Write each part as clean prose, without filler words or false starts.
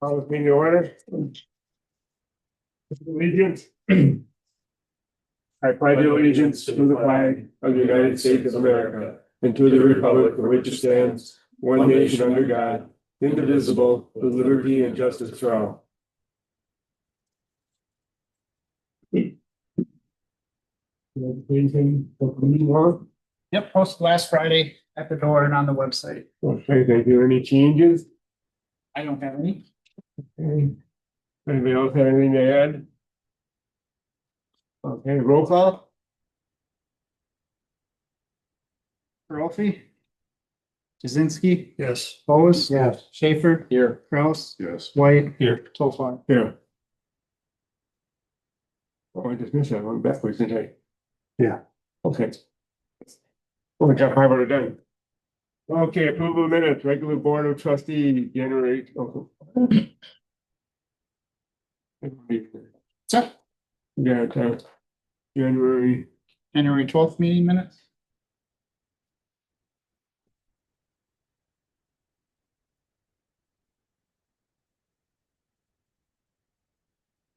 Call this meeting to order. Allegiance. I pledge allegiance to the flag of the United States of America and to the republic for which it stands, one nation under God, indivisible, with liberty and justice for all. Anything for the meeting on? Yep, posted last Friday at the door and on the website. Okay, thank you. Any changes? I don't have any. Okay. Anybody else have anything to add? Okay, roll call? Brophy. Jazinski, Yes. Bose. Yes. Schaefer. Here. Kraus. Yes. White. Here. Tolfar. Here. Oh, I just missed that one backwards, didn't I? Yeah. Okay. Oh, we got 500 done. Okay, approval of minutes, regular board of trustees, January. So, Yeah, January. January 12th meeting minutes.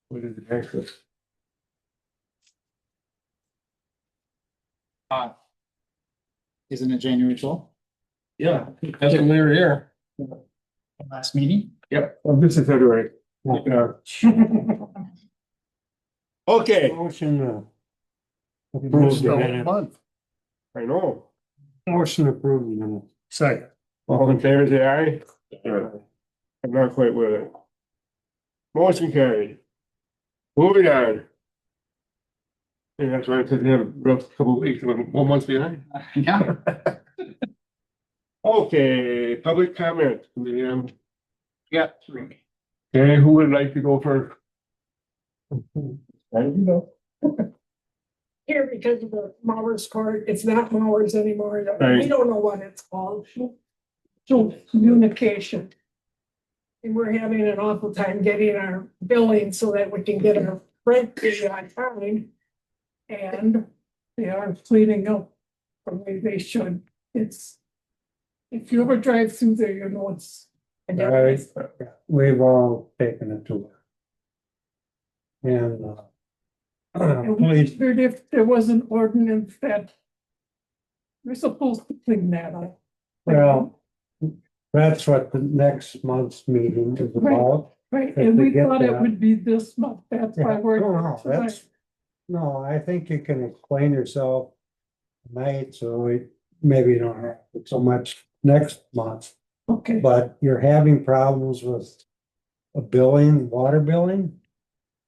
What is the next? Isn't it January 12th? Yeah, that's when we were here. Last meeting? Yep, well, this is February. Okay. Motion. Approve the minutes. month. I know. Motion approved minutes. Second. All in favor, say aye. I'm not quite with it. Motion carried. Moving on. And that's why I said they have a rough couple of weeks, 1 month behind. Yeah. Okay, public comment. Okay, Yeah. 3. who would like to go first? I don't know. Here because of the mowers court, it's not mowers anymore, Right. we don't know what it's called. So communication. And we're having an awful time getting our billing so that we can get our rent fee on time. And they are cleaning up the way they should, it's. If you ever drive through there, you know it's. Right, we've all taken it to. And, And we please, wondered if there was an ordinance that. We're supposed to clean that up. well, that's what the next month's meeting is about. Right, If and we we get thought it that. would be this month, that's why we're. No, that's, no, I think you can explain yourself tonight, so we maybe don't have it so much next month. Okay, But you're having problems with a billing, water billing?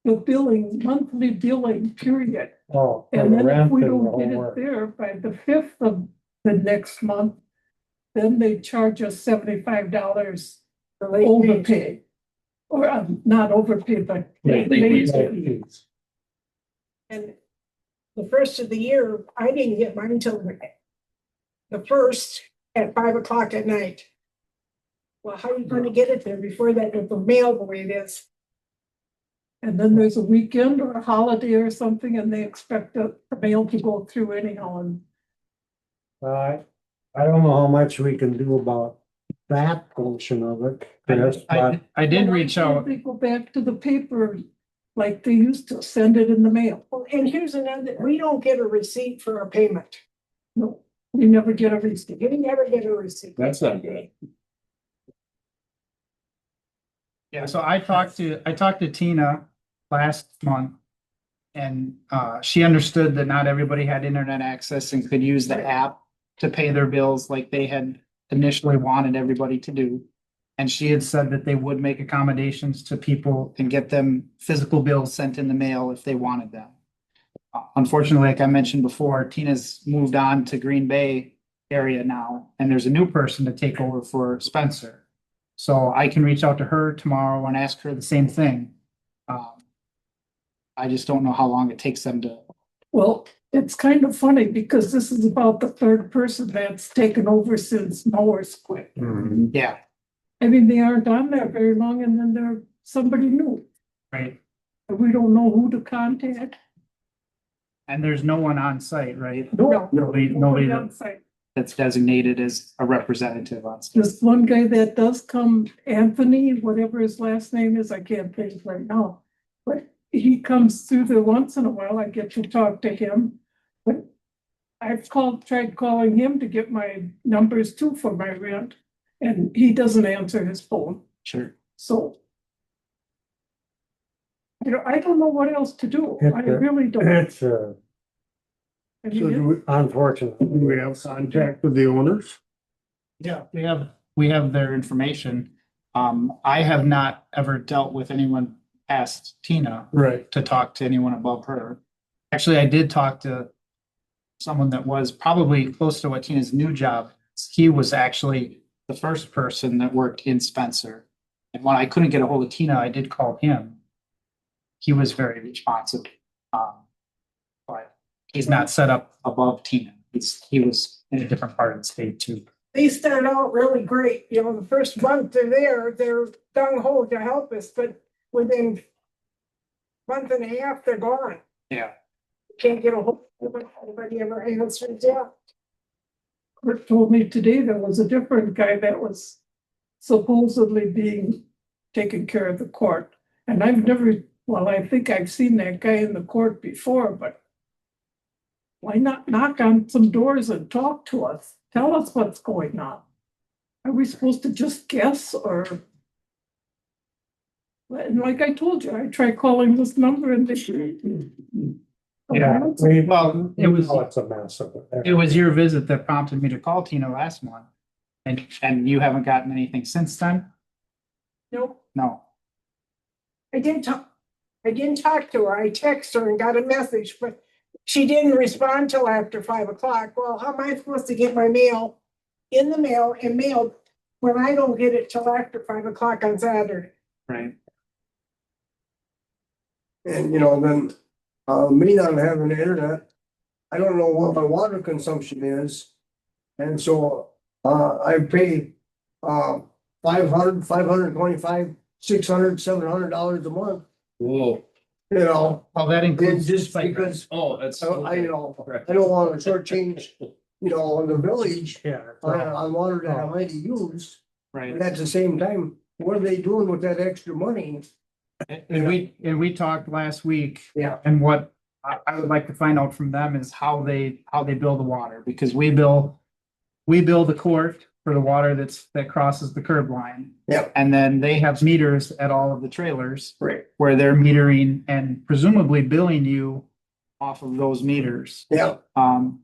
the billing, monthly billing, period. Oh, for And the then if rent we and the don't get whole it work. there by the 5th of the next month, then they charge us $75 overpay. Or not overpay, but late fees. And the first of the year, I didn't get mine till the first at 5 o'clock at night. Well, how are you gonna get it there before that with the mail the way it is? And then there's a weekend or a holiday or something, and they expect the mail to go through anyhow, and I don't know how much we can do about that portion of it, Chris, but I did Well, why reach can't out. They go back to the paper like they used to, send it in the mail. Well, and here's another, we don't get a receipt for our payment. No, we never get a receipt. We never get a receipt. That's not good. Yeah, so I talked to Tina last month. And she understood that not everybody had internet access and could use the app to pay their bills like they had initially wanted everybody to do. And she had said that they would make accommodations to people and get them physical bills sent in the mail if they wanted them. Unfortunately, like I mentioned before, Tina's moved on to Green Bay area now, and there's a new person to take over for Spencer. So I can reach out to her tomorrow and ask her the same thing. I just don't know how long it takes them to. Well, it's kind of funny because this is about the third person that's taken over since mowers quit. Yeah, I mean, they aren't on there very long and then they're somebody new. right. And we don't know who to contact. And there's no one on site, right? No. Nobody on site. that's designated as a representative on site. This one guy that does come, Anthony, whatever his last name is, I can't think right now. But he comes through there once in a while. I get to talk to him. But I've tried calling him to get my numbers too for my rent. And he doesn't answer his phone. Sure. So. I don't know what else to do. I really don't. It's, I mean, unfortunately. Do we have contact with the owners? Yeah, we have their information. I have not ever dealt with anyone past Tina Right. to talk to anyone above her. Actually, I did talk to someone that was probably close to what Tina's new job is. He was actually the first person that worked in Spencer. And when I couldn't get a hold of Tina, I did call him. He was very responsive. But he's not set up above Tina. He was in a different part of the state too. They start out really great, you know, the first month they're gung ho to help us, but within month and a half, they're gone. Yeah. Can't get a hold of anybody ever answers, yeah. Kurt told me today there was a different guy that was supposedly being taken care of the court. And I've never, well, I think I've seen that guy in the court before, but why not knock on some doors and talk to us? Tell us what's going on. Are we supposed to just guess or? And like I told you, I tried calling this number and they. Yeah. Well, it was. Oh, it's a mess of it. It was your visit that prompted me to call Tina last month. And you haven't gotten anything since then? Nope, No. I didn't talk to her. I texted her and got a message, but she didn't respond till after 5 o'clock. Well, how am I supposed to get my mail in the mail and mailed when I don't get it till after 5 o'clock on Saturday? Right. And then, me not having the internet, I don't know what my water consumption is. And so, I pay, 525, $600, $700 a month, Whoa. Oh, that and includes. just because Oh, that's. I don't want to shortchange, the village Yeah. on water that I might use. Right. But at the same time, what are they doing with that extra money? And we talked last week. Yeah. And what I would like to find out from them is how they bill the water, because we bill the court for the water that crosses the curb line. Yeah. And then they have meters at all of the trailers. Right. Where they're metering and presumably billing you off of those meters. Yeah. Um,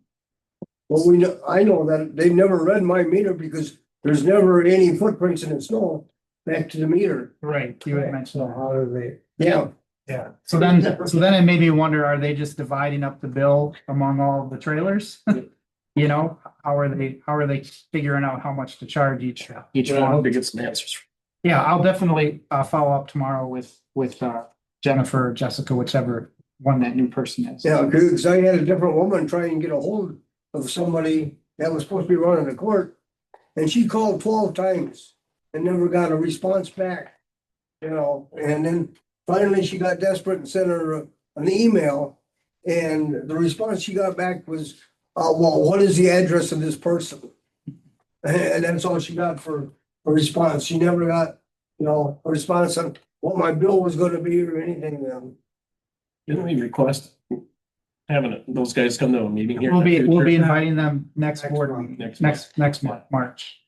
Well, I know that they've never read my meter because there's never any footprints in the snow back to the meter. right, you had mentioned So that. how do they? Yeah. Yeah. So then it made me wonder, are they just dividing up the bill among all of the trailers? How are they figuring out how much to charge each one? to get some answers. Yeah, I'll definitely follow up tomorrow with Jennifer or Jessica, whichever one that new person is. Yeah, because I had a different woman try and get a hold of somebody that was supposed to be running the court. And she called 12 times and never got a response back. And then finally she got desperate and sent her an email. And the response she got back was, well, what is the address of this person? And that's all she got for a response. She never got, a response on what my bill was gonna be or anything then. Didn't we request having those guys come to a meeting here? We'll be inviting them next Next board month. meeting, next month, March.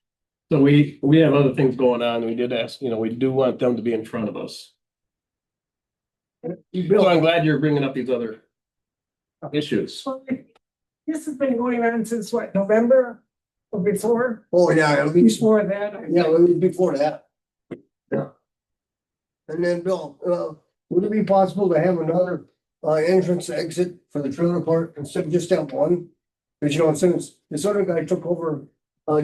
So we have other things going on. We did ask, we do want them to be in front of us. So I'm glad you're bringing up these other issues. Well, this has been going on since what, November or before? Oh, yeah, at least, Before that, yeah, it was before that. Yeah. And then, Bill, would it be possible to have another entrance exit for the trailer court instead of just that one? Because since this other guy took over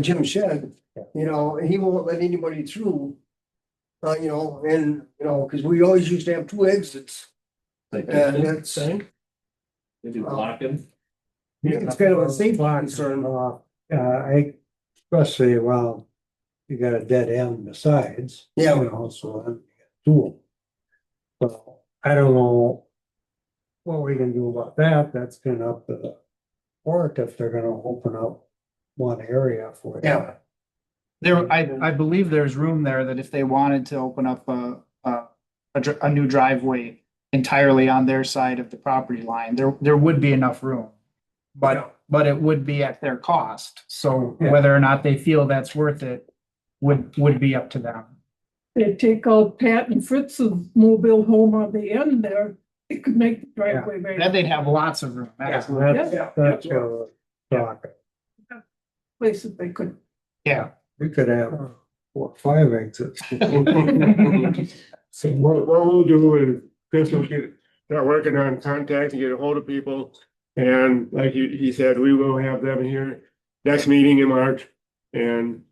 Jim's shed, he won't let anybody through. Because we always used to have two exits. Like And that's, They do blocking. it's kind of a safety concern. Especially, well, you got a dead end besides. Yeah. So then you got two. So I don't know what we can do about that. That's been up to the court if they're gonna open up one area for it. Yeah. There, I believe there's room there that if they wanted to open up a new driveway entirely on their side of the property line, there would be enough room. But it would be at their cost. So Yeah. whether or not they feel that's worth it would be up to them. They take out Pat and Fritz's mobile home on the end there, it could make the driveway very. Then they'd have lots of room. Absolutely. That's talk. Places they could. Yeah. We could have, what, 5 exits. So what we'll do is Chris will start working on contacts and get a hold of people. And like he said, we will have them here next meeting in March. And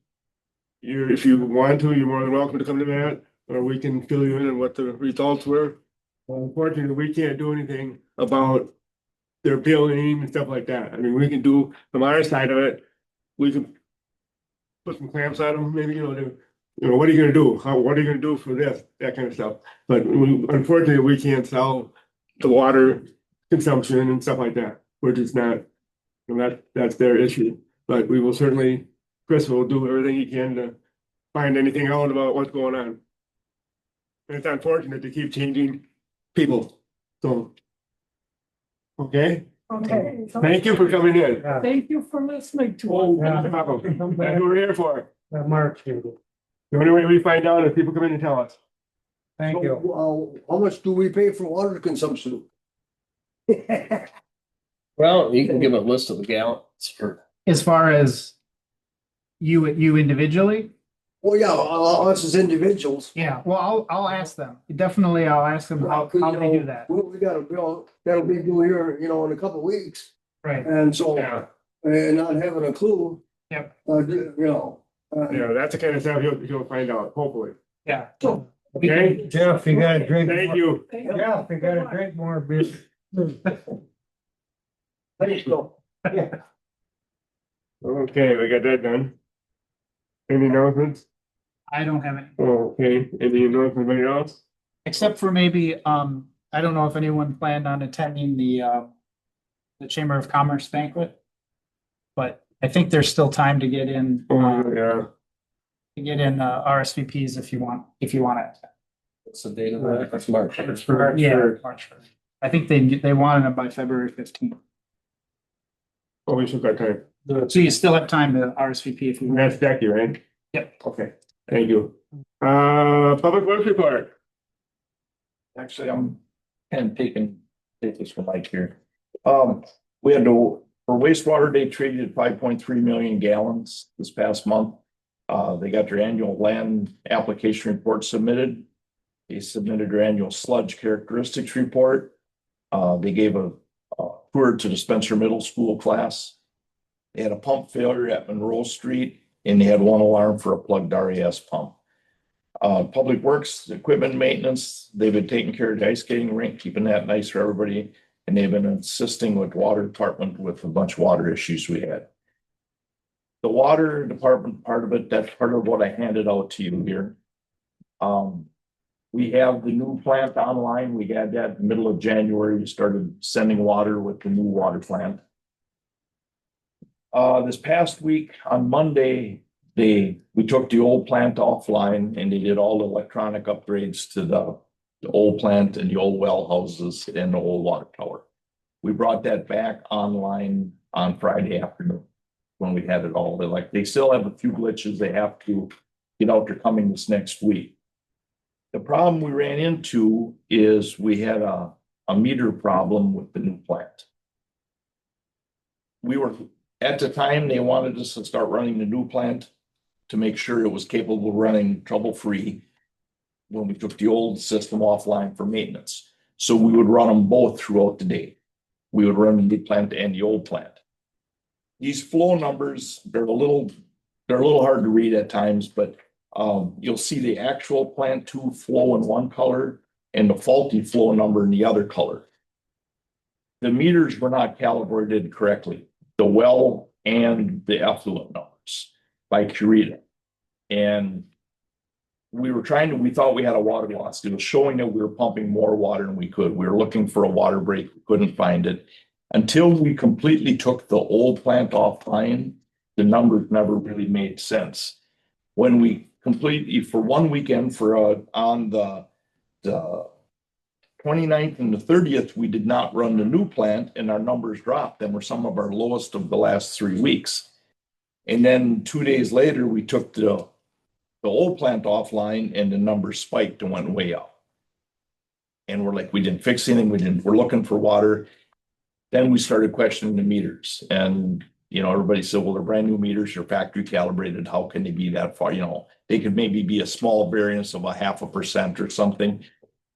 if you want to, you're more than welcome to come to that, or we can fill you in on what the results were. Well, unfortunately, we can't do anything about their billing and stuff like that. I mean, we can do from our side of it, we can put some clamps on them, maybe, what are you gonna do? What are you gonna do for this, that kind of stuff? But unfortunately, we can't sell the water consumption and stuff like that. We're just not, that's their issue. But we will certainly, Chris will do everything he can to find anything out about what's going on. And it's unfortunate to keep changing people, so. Okay, Okay. thank you for coming in. Thank you for listening to Oh, us. no problem. That's what we're here for. Mark, The only way we find out is people come in and tell us. thank you. How much do we pay for water consumption? Well, you can give a list of the gallons for, As far as you individually? Well, yeah, us as individuals. Yeah, well, I'll ask them. Definitely, I'll ask them how they do that. We got a bill, that'll be due here, in a couple of weeks, Right. and so, Yeah, and not having a clue. Yep. yeah, that's the kind of stuff you'll find out, hopefully. Yeah. Okay, Jeff, you gotta drink. thank you. Jeff, you gotta drink more beer. Thanks, Bill. Okay, we got that done. Any announcements? I don't have any, Okay, any announcements, anybody else? except for maybe, I don't know if anyone planned on attending the Chamber of Commerce banquet. But I think there's still time to get in, Oh, yeah, RSVPs if you want it. what's the date of that? That's March. Yeah, March 1st. I think they wanted them by February 15th. oh, we still got time. So you still have time to RSVP if you And want. that's Becky, right? Yep. Okay, thank you. Public works report. Actually, I'm kind of take this from Mike here. We had for wastewater, they treated 5.3 million gallons this past month. They got their annual land application report submitted. They submitted their annual sludge characteristics report. They gave a tour to the Spencer Middle School class. They had a pump failure at Monroe Street, and they had one alarm for a plugged RES pump. Public Works, equipment maintenance, they've been taking care of the ice skating rink, keeping that nice for everybody. And they've been assisting with water department with a bunch of water issues we had. The water department part of it, that's part of what I handed out to you here. We have the new plant online. We had that in the middle of January. We started sending water with the new water plant. This past week on Monday, we took the old plant offline and they did all the electronic upgrades to the old plant and the old well houses and the old water tower. We brought that back online on Friday afternoon when we had it all. They still have a few glitches they have to get out. They're coming this next week. The problem we ran into is we had a meter problem with the new plant. At the time, they wanted us to start running the new plant to make sure it was capable of running trouble-free when we took the old system offline for maintenance. So we would run them both throughout the day. We would run the new plant and the old plant. These flow numbers, they're a little hard to read at times, but you'll see the actual plant 2 flow in one color and the faulty flow number in the other color. The meters were not calibrated correctly, the well and the effluent numbers by Curita. And we thought we had a water loss. It was showing that we were pumping more water than we could. We were looking for a water break, we couldn't find it. Until we completely took the old plant offline, the numbers never really made sense. When we completely, for one weekend on the 29th and the 30th, we did not run the new plant and our numbers dropped and were some of our lowest of the last 3 weeks. And then 2 days later, we took the old plant offline and the numbers spiked and went way up. And we're like, we didn't fix anything. We're looking for water. Then we started questioning the meters and, everybody said, well, they're brand new meters, they're factory calibrated. How can they be that far? They could maybe be a small variance of 0.5% or something.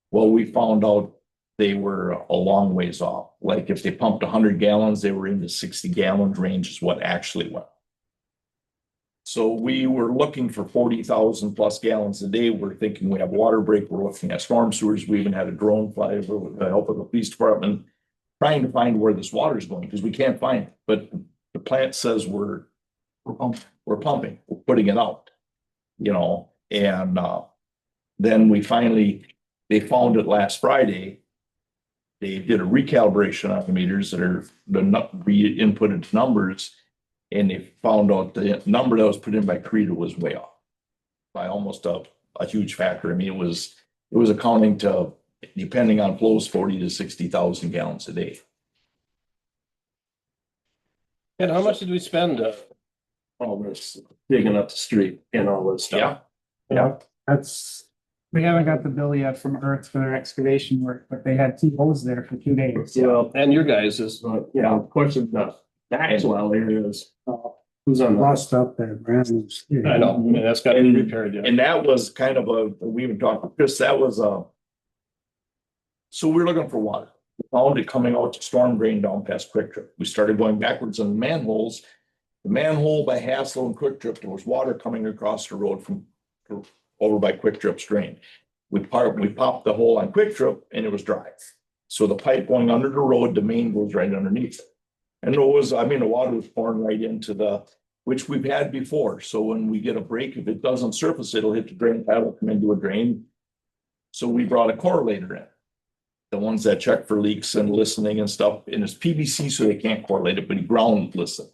Well, we found out they were a long ways off. Like if they pumped 100 gallons, they were in the 60 gallon range is what actually went. So we were looking for 40,000 plus gallons a day. We're thinking we have water break. We're looking at storm sewers. We even had a drone fly over with the help of the police department, trying to find where this water is going because we can't find it. But the plant says we're pumping, we're putting it out, and then they found it last Friday. They did a recalibration on the meters that are the re-inputted numbers, and they found out the number that was put in by Creta was way off by almost a huge factor. I mean, it was accounting to, depending on flows, 40 to 60,000 gallons a day. And how much did we spend all this digging up the street and all this stuff? Yeah. We haven't got the bill yet from Earth for their excavation work, but they had 2 holes there for 2 days. Well, and your guys is, question that's well here is, who's on the, Lost up there, Brandon. I know, that's got to be repaired, yeah. And that was kind of we even talked to Chris, that was so we're looking for water. We found it coming out to storm drain down past Quick Trip. We started going backwards on the manholes. The manhole by Hassel and Quick Trip, there was water coming across the road from over by Quick Trip's drain. We popped the hole on Quick Trip and it was dry. So the pipe going under the road, the main goes right underneath it. And the water was pouring right into which we've had before. So when we get a break, if it doesn't surface, it'll hit the drain paddle, come into a drain. So we brought a correlator in. The ones that check for leaks and listening and stuff, and it's PVC, so they can't correlate it, but he ground listen.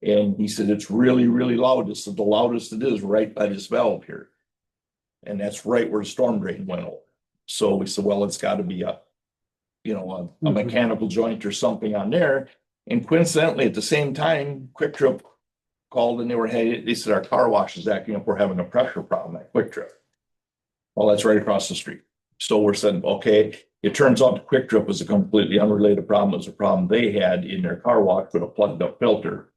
And he said, it's really, really loud. This is the loudest it is right by this valve here. And that's right where the storm drain went over. So we said, well, it's got to be a mechanical joint or something on there. And coincidentally, at the same time, Quick Trip called and they said, our car wash is acting up. We're having a pressure problem at Quick Trip. Well, that's right across the street. So we're saying, okay, it turns out the Quick Trip was a completely unrelated problem. It was a problem they had in their car wash with a plugged up filter.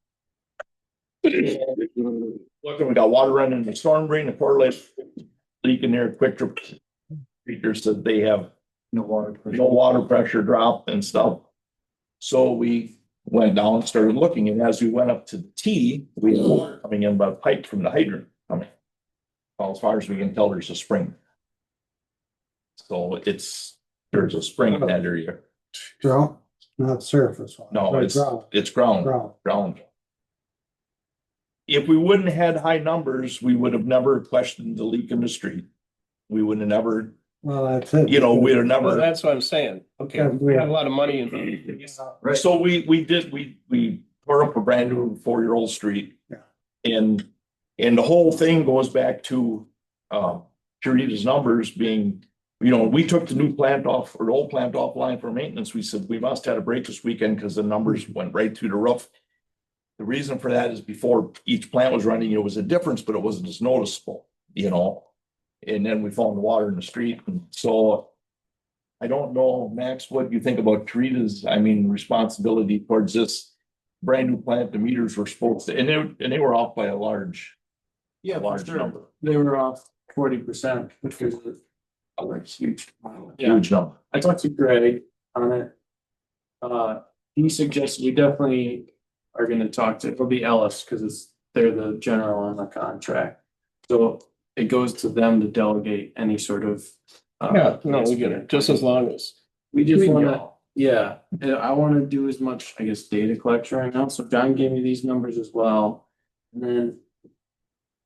Look, we got water running in the storm drain, the correlate leak in there. Quick Trip speakers said they have no water pressure drop and stuff. So we went down and started looking, and as we went up to the T, we had water coming in by pipe from the hydrant coming. Well, as far as we can tell, there's a spring. So there's a spring in that area. Ground, not surface. No, it's ground. Ground. If we wouldn't have had high numbers, we would have never questioned the leak in the street. We would have never, Well, that's it. we'd have Well, never. that's what I'm saying. Okay, we had a lot of money in. So we tore up a brand new 4-year-old street. Yeah. And the whole thing goes back to Purita's numbers being, we took the new plant off or the old plant offline for maintenance. We said we must have a break this weekend because the numbers went right through the roof. The reason for that is before each plant was running, it was a difference, but it wasn't as noticeable, And then we found the water in the street. And so I don't know, Max, what you think about Purita's, responsibility towards this brand new plant. The meters were supposed to, and they were off by a large number. They were off 40%, which was a huge. Huge number. I talked to Greg on it. He suggested we definitely are going to talk to, it'll be Ellis because they're the general on the contract. So it goes to them to delegate any sort of. We get it. Just as long as. We just want to, and I want to do as much, data collection right now. So John gave me these numbers as well. And then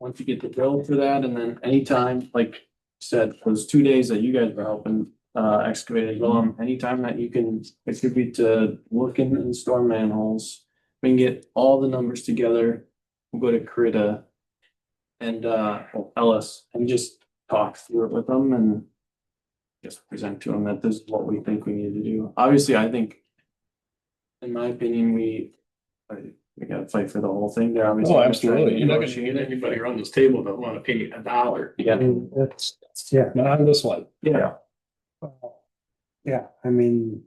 once you get the bill for that, and then anytime, like you said, those 2 days that you guys were helping excavate as well, anytime that you can attribute to looking in storm manholes, we can get all the numbers together we'll go to Krita and Ellis and just talk through it with them and just present to them that this is what we think we need to do. Obviously, I think, in my opinion, we gotta fight for the whole thing. They're obviously. Oh, just trying to absolutely. You're not gonna negotiate get it. anybody around this table that wanna pay $1. Yeah. That's, yeah, Not on this one. Yeah. yeah, I mean.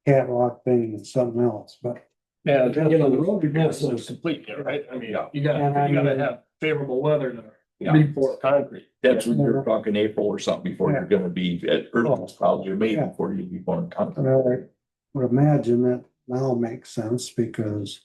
Catwalk thing is something else, but. Yeah, you know, the road repair is complete there, right? I mean, you gotta have favorable weather to re-pour concrete. That's when you're talking April or something before you're gonna be at earth, probably or May before you be going concrete. I would imagine that now makes sense because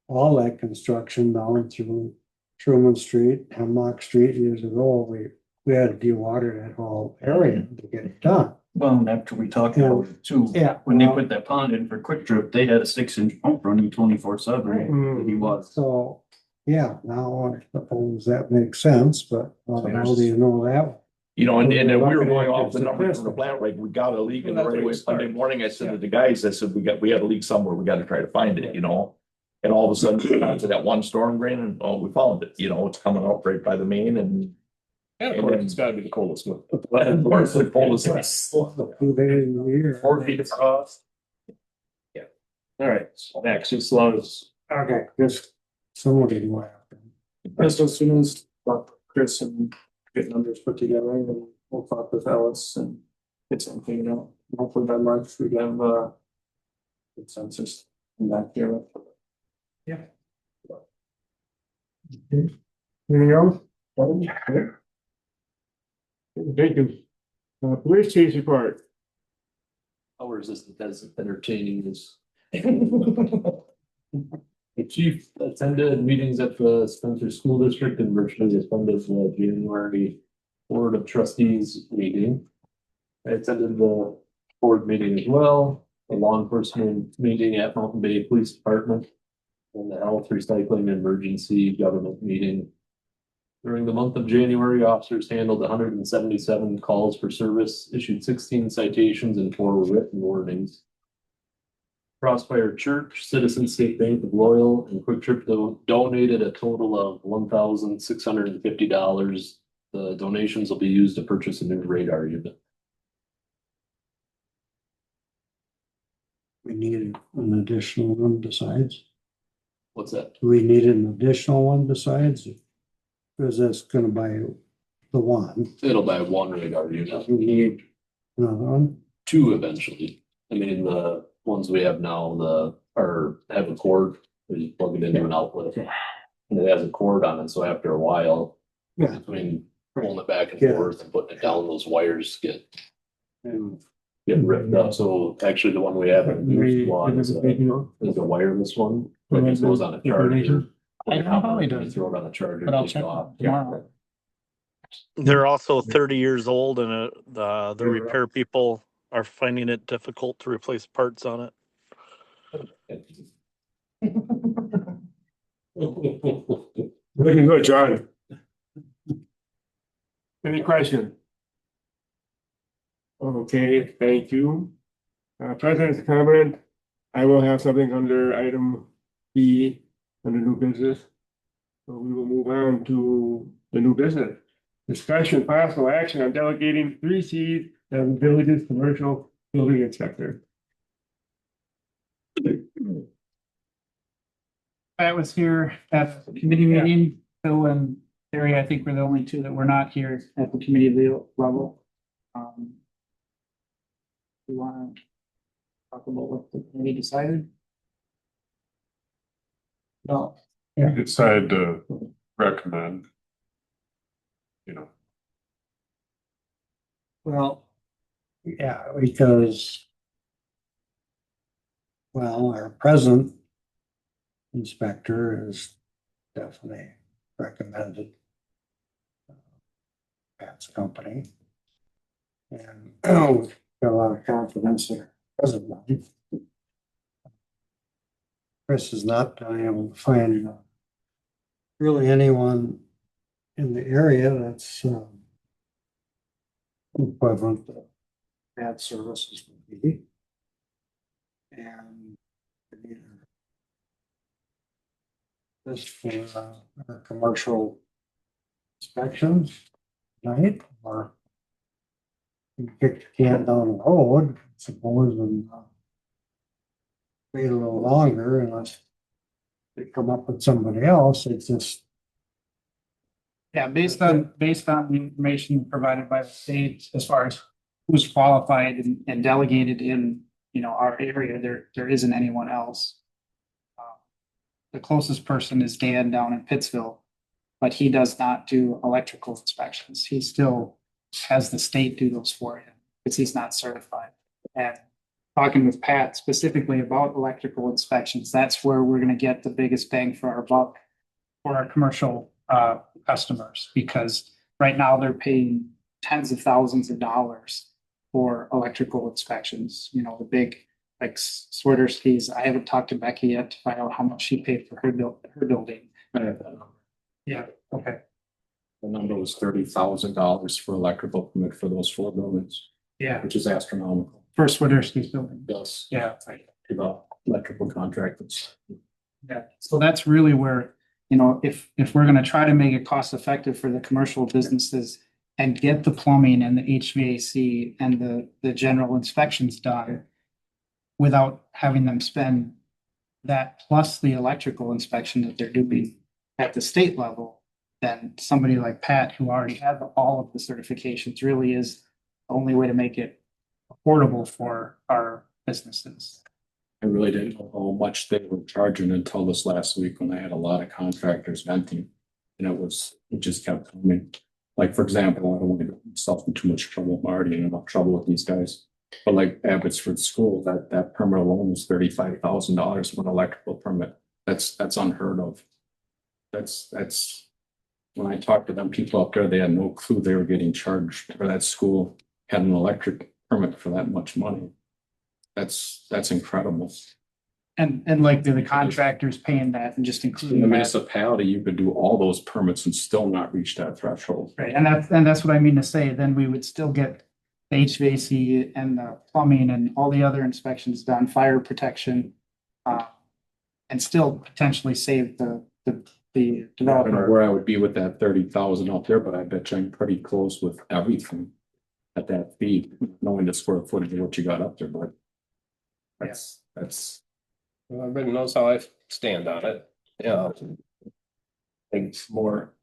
all that construction down through Truman Street, Hemlock Street years ago, we had to dewater that whole area to get it done. Well, and after we talked about it too, Yeah. when they put that pond in for Quick Trip, they had a 6-inch pump running 24/7. That he was. So, yeah, now I suppose that makes sense, but how do you know that? You know, and then we were going off the numbers from the plant, like, we got a leak in the right away. Sunday morning, I said to the guys, I said, we had a leak somewhere, we gotta try to find it, you know? And all of a sudden, we got to that one storm drain and, oh, we found it, you know, it's coming out right by the main and. And of course, it's gotta be the coldest one. Of course, the coldest. 2 days a year. 4 feet across. Yeah. All right, next, as long as. Okay, just somebody laughed. Just as soon as Chris and get numbers put together, and we'll talk with Ellis and get something, you know, hopefully by March we have consensus back here. Anything else? Thank you. Police chief's report. Hours isn't as entertaining as. The chief attended meetings at the Spencer School District and virtually attended the January Board of Trustees meeting. I attended the board meeting as well, the law enforcement meeting at Mountain Bay Police Department, and the health recycling emergency government meeting. During the month of January, officers handled 177 calls for service, issued 16 citations and 4 written warnings. Crossfire Church, Citizen State Bank of Loyal, and Quick Trip donated a total of $1,650. The donations will be used to purchase a new radar unit. We needed an additional one besides. What's that? Do we need an additional one besides? Because that's gonna buy the one. It'll buy 1 radar unit, We need another one. 2 eventually. I mean, the ones we have now, have a cord, you just plug it into an outlet. And it has a cord on it, so after a while, Yeah. between pulling it back and Yeah. forth and putting it down, those wires get And ripped up. So actually the one we have in used one is a wireless one. Like it goes on a charger. I know how he does it, Throw it on a charger. but I'll take check off. tomorrow. They're also 30 years old and the repair people are finding it difficult to replace parts on it. Looking good, John. Any question? Okay, thank you. President's comment, I will have something under item B, under new business. So we will move on to the new business. Discussion possible action on delegating 3 seats as the village's commercial building inspector. I was here at the committee meeting, Phil and Terry, I think we're the only 2 that were not here at the committee level. We wanna talk about what the committee decided? No. Decided to recommend. You know. well, yeah, because. Well, our present inspector is definitely recommended. Pat's company. And got a lot of confidence in our present one. Chris has not been able to find really anyone in the area that's equivalent to bad services would be. And this for our commercial inspections, right? Or you kick the can down the road, suppose, and wait a little longer unless they come up with somebody else. It's just, Yeah, based on the information provided by the state as far as who's qualified and delegated in, our area, there isn't anyone else. The closest person is Dan down in Pittsville, but he does not do electrical inspections. He still has the state do those for him because he's not certified. And talking with Pat specifically about electrical inspections, that's where we're gonna get the biggest bang for our buck for our commercial customers, because right now they're paying tens of thousands of dollars for electrical inspections, the big like Swiderski's. I haven't talked to Becky yet to find out how much she paid for her building. Yeah, okay. The number was $30,000 for electrical permit for those 4 buildings, Yeah, which is astronomical. for Swiderski's building. Yes. Yeah. To the electrical contractors. Yeah, so that's really where, if we're gonna try to make it cost effective for the commercial businesses and get the plumbing and the HVAC and the general inspections done without having them spend that plus the electrical inspection that they're doing at the state level, then somebody like Pat, who already has all of the certifications, really is the only way to make it affordable for our businesses. I really didn't know how much they were charging until this last week when I had a lot of contractors venting. And it just kept coming. Like, for example, I don't want to get myself in too much trouble. I'm already in enough trouble with these guys. But like Abbotsford School, that permit alone was $35,000 for an electrical permit. That's unheard of. That's when I talked to them people up there, they had no clue they were getting charged, or that school had an electric permit for that much money. That's incredible. And like the contractors paying that and just In including the that. municipality, you could do all those permits and still not reach that threshold. Right, and that's what I mean to say, then we would still get the HVAC and the plumbing and all the other inspections done, fire protection. And still potentially save the I don't know developer. where I would be with that 30,000 out there, but I bet you I'm pretty close with everything at that fee, knowing the square footage of what you got up there, but that's. Well, everybody knows how I stand on it. Yeah. I think it's more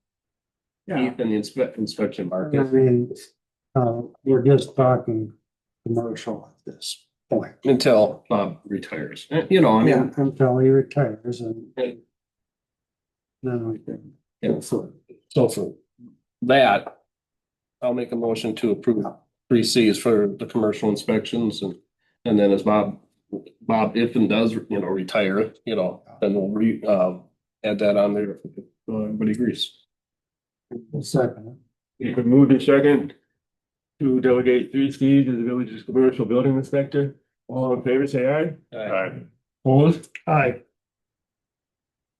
deep in the inspection I market mean, we're just talking commercial at this point. until Bob retires. I mean, Until he retires and and, then we can. so for that, I'll make a motion to approve 3Cs for the commercial inspections and then as Bob, if and does, retire, then we'll add that on there if everybody agrees. Second. You could move the second to delegate 3 Cs as the village's commercial building inspector. All in favor, say aye. Aye. Opposed? Aye.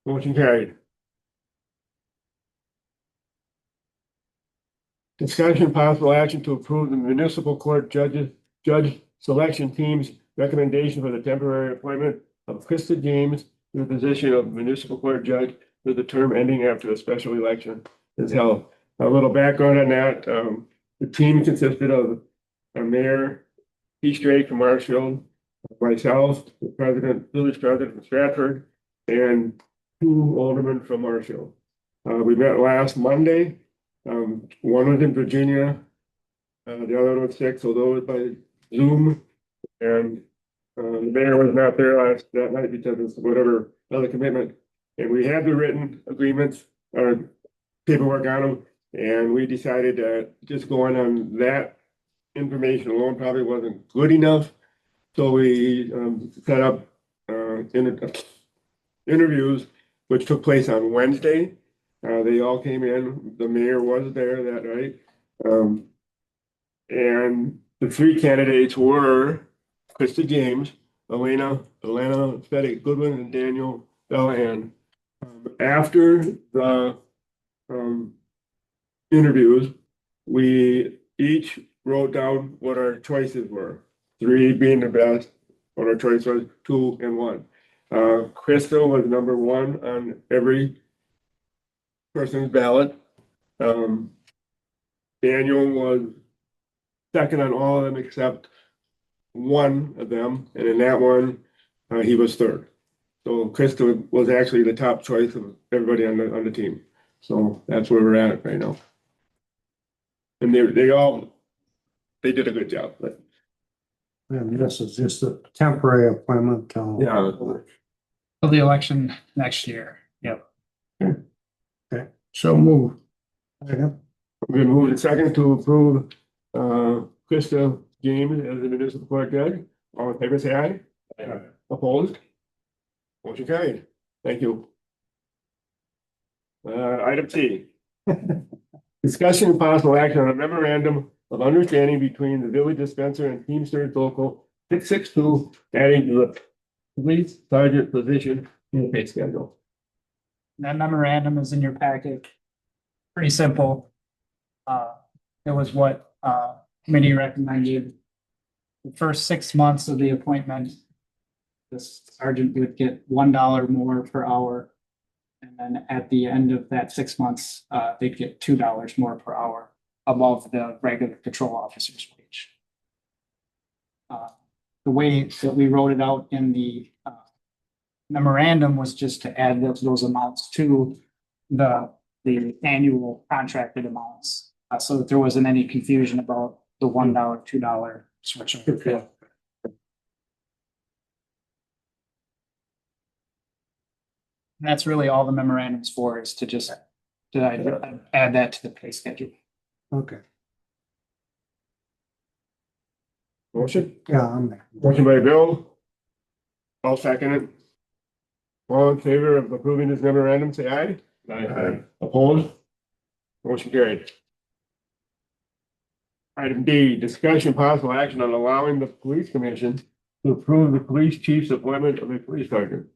Motion carried. Discussion possible action to approve the municipal court judge selection team's recommendation for the temporary appointment of Krista James to the position of municipal court judge for the term ending after a special election is held. A little background on that, the team consisted of our mayor, Keith Drake from Marshfield, myself, the village president from Stratford, and 2 aldermen from Marshfield. We met last Monday. One was in Virginia, the other was sick, so those by Zoom. And the mayor was not there that night because of whatever other commitment. And we had the written agreements or paperwork on them. And we decided that just going on that information alone probably wasn't good enough. So we set up interviews, which took place on Wednesday. They all came in. The mayor was there that night. And the 3 candidates were Krista James, Elena Fedek Goodwin, and Daniel Bellahan. After the interviews, we each wrote down what our choices were. 3 being the best, what our choice was, 2 and 1. Crystal was number one on every person's ballot. Daniel was second on all of them except one of them, and in that one, he was third. So Crystal was actually the top choice of everybody on the team. So that's where we're at right now. And they did a good job, but And this is just a temporary appointment till. yeah. For the election next year. Yep. So move. Second. We're gonna move in second to approve, Krista James as the municipal court judge. All in favor, say aye. Aye. Opposed? Motion carried. Thank you. Item C. Discussion and possible action on a memorandum of understanding between the village dispenser and Teamsters Local 662, adding to the police sergeant position in the pay schedule. That memorandum is in your packet. Pretty simple. It was what, committee recommended. The first 6 months of the appointment, this sergeant would get $1 more per hour. And then at the end of that 6 months, they'd get $2 more per hour above the regular patrol officer's wage. The way that we wrote it out in the memorandum was just to add those amounts to the annual contracted amounts, so that there wasn't any confusion about the $1, $2 switch. And that's really all the memorandum's for, is to just add that to the pay schedule. Okay, Motion? yeah, I'm. Motion by Bill. I'll second it. All in favor of approving this memorandum, say aye. Aye. Opposed? Motion carried. Item D, discussion possible action on allowing the police commission to approve the police chief's appointment of a police sergeant.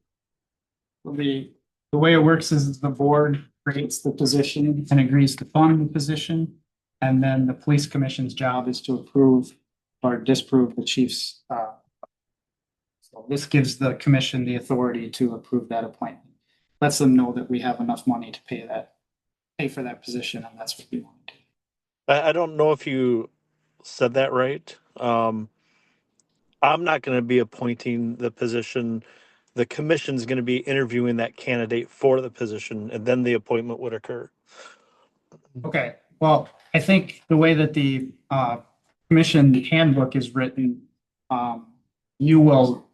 The way it works is the board creates the position and agrees to fund the position. And then the police commission's job is to approve or disapprove the chief's. So this gives the commission the authority to approve that appointment. Lets them know that we have enough money to pay for that position, and that's what we want to do. I don't know if you said that right. I'm not going to be appointing the position. The commission's going to be interviewing that candidate for the position, and then the appointment would occur. Okay, well, I think the way that the commission handbook is written, you will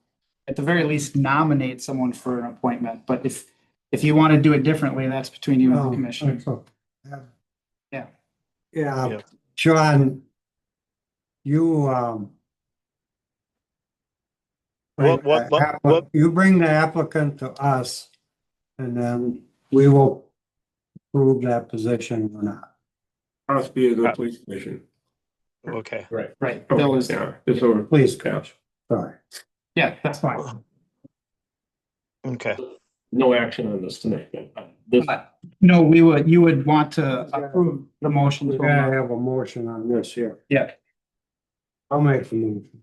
at the very least nominate someone for an appointment, but if you want to do it differently, that's between you and the commission. Yeah. Yeah, John, you, What? you bring the applicant to us, and then we will approve that position or not. Must be the police commission. Okay. Right. Okay, That was, yeah, just over. Please, Yeah. sorry. yeah, that's fine. Okay. No action on this tonight. This, No, you would want to approve the motion. We're gonna have a motion on this here. Yeah. I'll make the motion.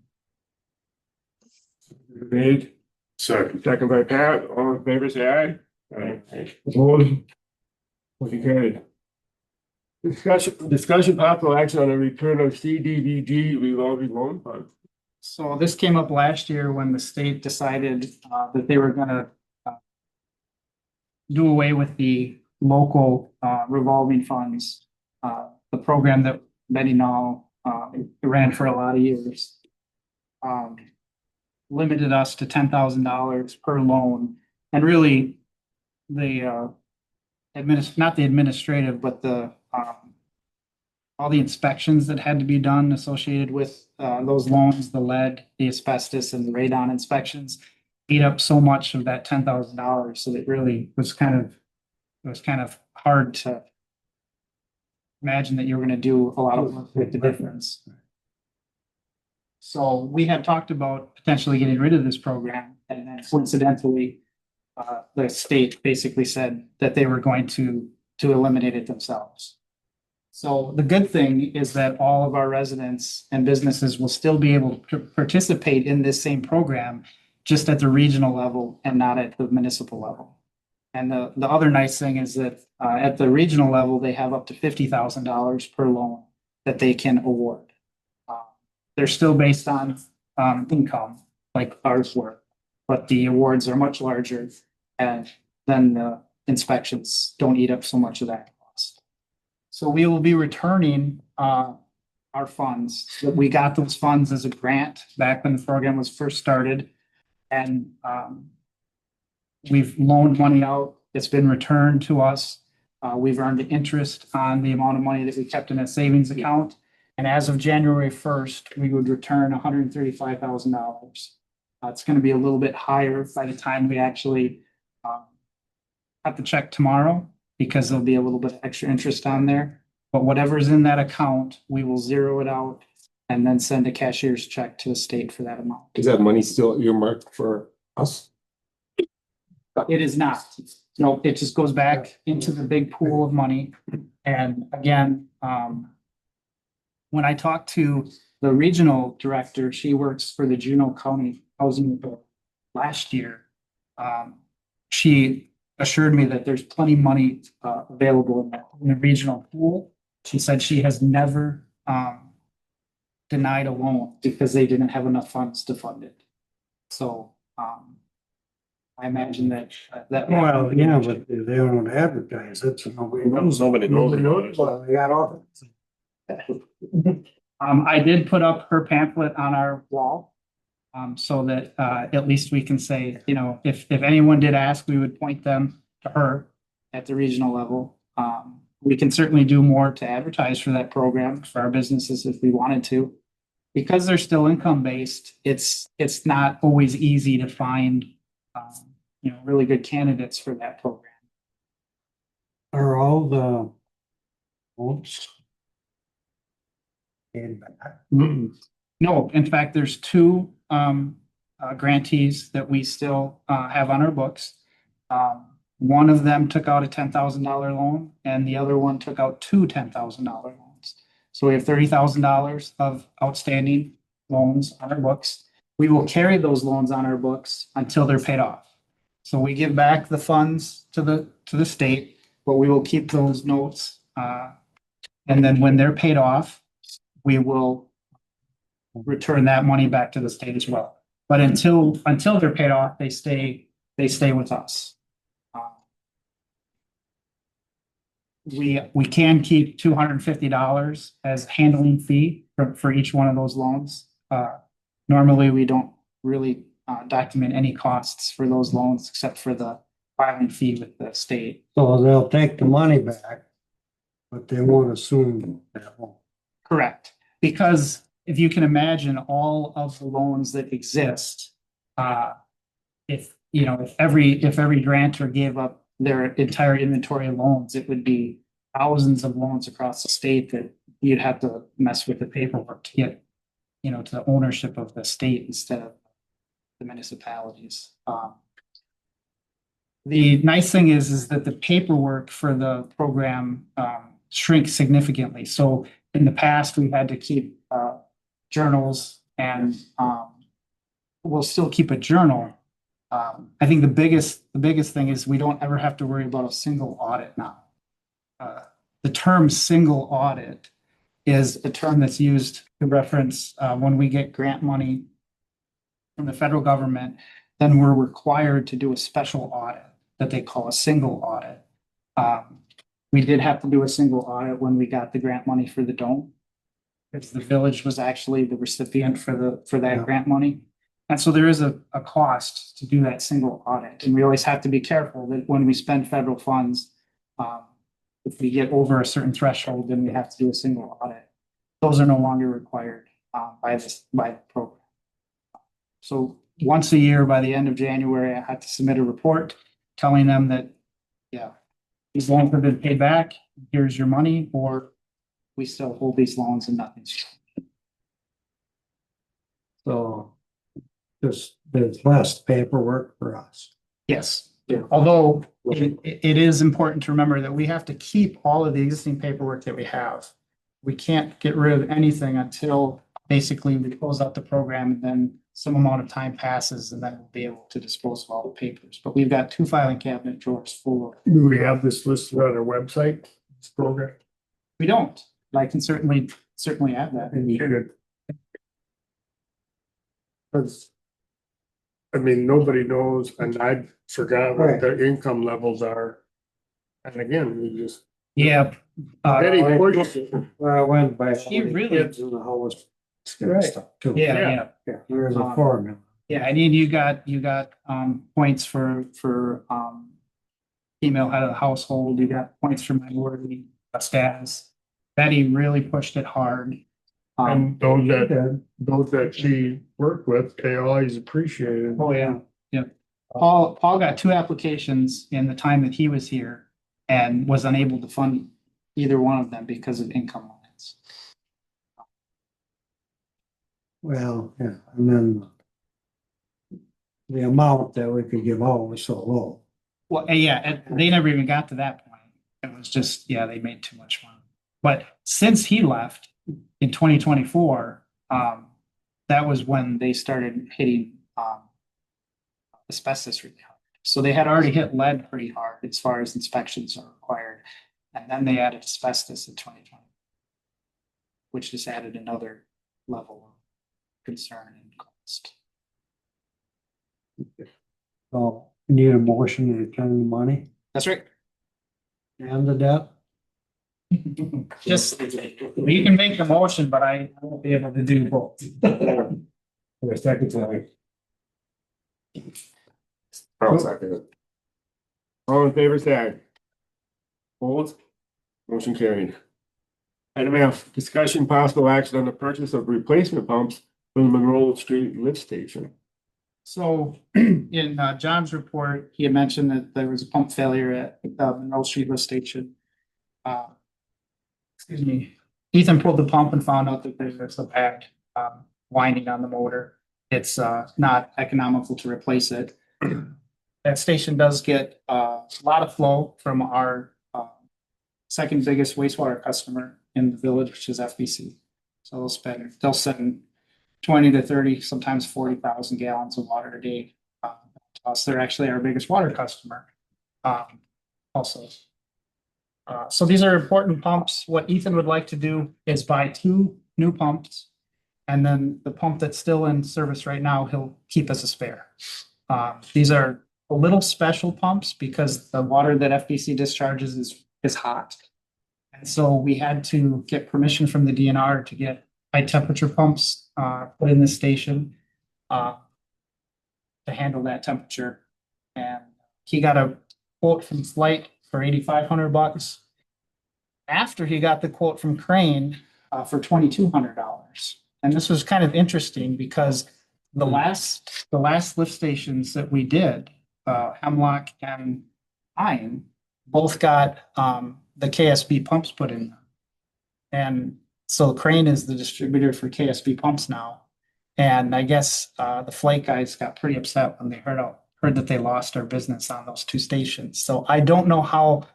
Made, second by Pat, all in favor, say aye. Aye. Opposed? Motion carried. Discussion possible action on the return of CDBG revolving loan fund. So this came up last year when the state decided that they were gonna do away with the local revolving funds. The program that Betty Nall ran for a lot of years. Limited us to $10,000 per loan, and really the not the administrative, but the all the inspections that had to be done associated with those loans, the lead, the asbestos, and the radon inspections ate up so much of that $10,000, so that really was kind of hard to imagine that you were going to do a lot of work with the difference. So we had talked about potentially getting rid of this program, and then coincidentally, the state basically said that they were going to eliminate it themselves. So the good thing is that all of our residents and businesses will still be able to participate in this same program, just at the regional level and not at the municipal level. And the other nice thing is that at the regional level, they have up to $50,000 per loan that they can award. They're still based on income like ours were, but the awards are much larger, and then the inspections don't eat up so much of that cost. So we will be returning our funds. We got those funds as a grant back when the program was first started. And we've loaned money out. It's been returned to us. We've earned interest on the amount of money that we kept in a savings account. And as of January 1st, we would return $135,000. It's going to be a little bit higher by the time we actually have to check tomorrow, because there'll be a little bit of extra interest on there. But whatever's in that account, we will zero it out and then send a cashier's check to the state for that amount. Is that money still earmarked for us? It is not. No, it just goes back into the big pool of money. And again, when I talked to the regional director, she works for the Juneau County Housing Authority last year. She assured me that there's plenty of money available in the regional pool. She said she has never denied a loan because they didn't have enough funds to fund it. So I imagine that. Well, yeah, but they don't advertise it, so nobody knows. Nobody knows about it. Well, they got off. I did put up her pamphlet on our wall. So that at least we can say, you know, if anyone did ask, we would point them to her at the regional level. We can certainly do more to advertise for that program for our businesses if we wanted to. Because they're still income based, it's not always easy to find you know, really good candidates for that program. Are all the loans paid back? No, in fact, there's two grantees that we still have on our books. One of them took out a $10,000 loan and the other one took out two $10,000 loans. So we have $30,000 of outstanding loans on our books. We will carry those loans on our books until they're paid off. So we give back the funds to the state, but we will keep those notes. And then when they're paid off, we will return that money back to the state as well. But until they're paid off, they stay with us. We can keep $250 as handling fee for each one of those loans. Normally, we don't really document any costs for those loans except for the filing fee with the state. So they'll take the money back, but they won't assume that loan. Correct. Because if you can imagine all of the loans that exist, if every grantor gave up their entire inventory of loans, it would be thousands of loans across the state that you'd have to mess with the paperwork to get, you know, to the ownership of the state instead of the municipalities. The nice thing is that the paperwork for the program shrinks significantly. So in the past, we had to keep journals, and we'll still keep a journal. I think the biggest thing is we don't ever have to worry about a single audit now. The term single audit is a term that's used to reference when we get grant money from the federal government, then we're required to do a special audit that they call a single audit. We did have to do a single audit when we got the grant money for the dome, because the village was actually the recipient for that grant money. And so there is a cost to do that single audit. And we always have to be careful that when we spend federal funds, if we get over a certain threshold, then we have to do a single audit. Those are no longer required by the program. So once a year, by the end of January, I had to submit a report telling them that, yeah, these loans have been paid back, here's your money, or we still hold these loans and nothing's changed. So there's less paperwork for us. Yes. Yeah. Although it is important to remember that we have to keep all of the existing paperwork that we have. We can't get rid of anything until basically we close out the program and then some amount of time passes and then we'll be able to dispose of all the papers. But we've got 2 filing cabinet drawers full of. Do we have this listed on our website, this program? We don't. I can certainly add that. And you should. Cause. I mean, nobody knows, and I forgot what Right. their income levels are. And again, we just. Yeah. Eddie pushed it. Well, I went by. She how many really- kids in the house. Right. Stuff too. Yeah. Yeah, there's a Um, formula. Yeah, I need, you got points for female head of the household, you got points for minority status. Betty really pushed it hard. And those that she worked with, they always appreciated. Oh, yeah, yeah. Paul got 2 applications in the time that he was here and was unable to fund either one of them because of income limits. Well, yeah, and then the amount that we could give out was so low. Well, yeah, and they never even got to that point. It was just, yeah, they made too much money. But since he left in 2024, that was when they started hitting asbestos really hard. So they had already hit lead pretty hard as far as inspections are required. And then they added asbestos in 2020, which just added another level of concern and cost. So you need a motion to return the money That's right. and the debt. Just, you can make the motion, but I won't be able to do both. The secretary. I'll second it. All in favor, say aye. Opposed? Motion carried. Item F, discussion possible action on the purchase of replacement pumps for the Monroe Street lift station. So in John's report, he had mentioned that there was a pump failure at Monroe Street lift station. Excuse me, Ethan pulled the pump and found out that there's a bad winding on the motor. It's not economical to replace it. That station does get a lot of flow from our second biggest wastewater customer in the village, which is FBC. So they'll send 20 to 30, sometimes 40,000 gallons of water a day. To us, they're actually our biggest water customer. Also. So these are important pumps. What Ethan would like to do is buy 2 new pumps. And then the pump that's still in service right now, he'll keep as a spare. These are a little special pumps because the water that FBC discharges is hot. And so we had to get permission from the DNR to get high temperature pumps put in the station to handle that temperature. And he got a quote from Flight for $8,500. After he got the quote from Crane for $2,200. And this was kind of interesting because the last lift stations that we did, Hemlock and Pine, both got the KSB pumps put in. And so Crane is the distributor for KSB pumps now. And I guess the Flight guys got pretty upset when they heard that they lost our business on those 2 stations. So I don't know how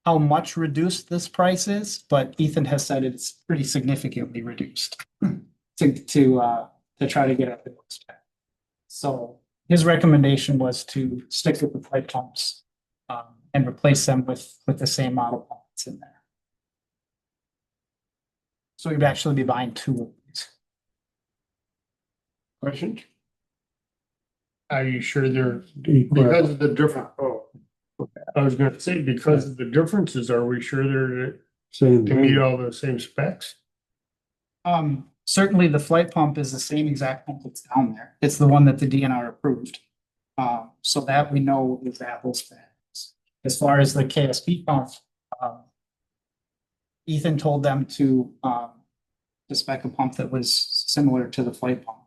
much reduced this price is, but Ethan has said it's pretty significantly reduced to try to get up the most. So his recommendation was to stick with the Flight pumps and replace them with the same model pumps in there. So we'd actually be buying 2 of these. Questions? Are you sure they're, because of the different, I was gonna say, because of the differences, are we sure they're Same to meet thing. all the same specs? Certainly the Flight pump is the same exact pump that's down there. It's the one that the DNR approved. So that we know is apples to apples. As far as the KSP pump, Ethan told them to spec a pump that was similar to the Flight pump.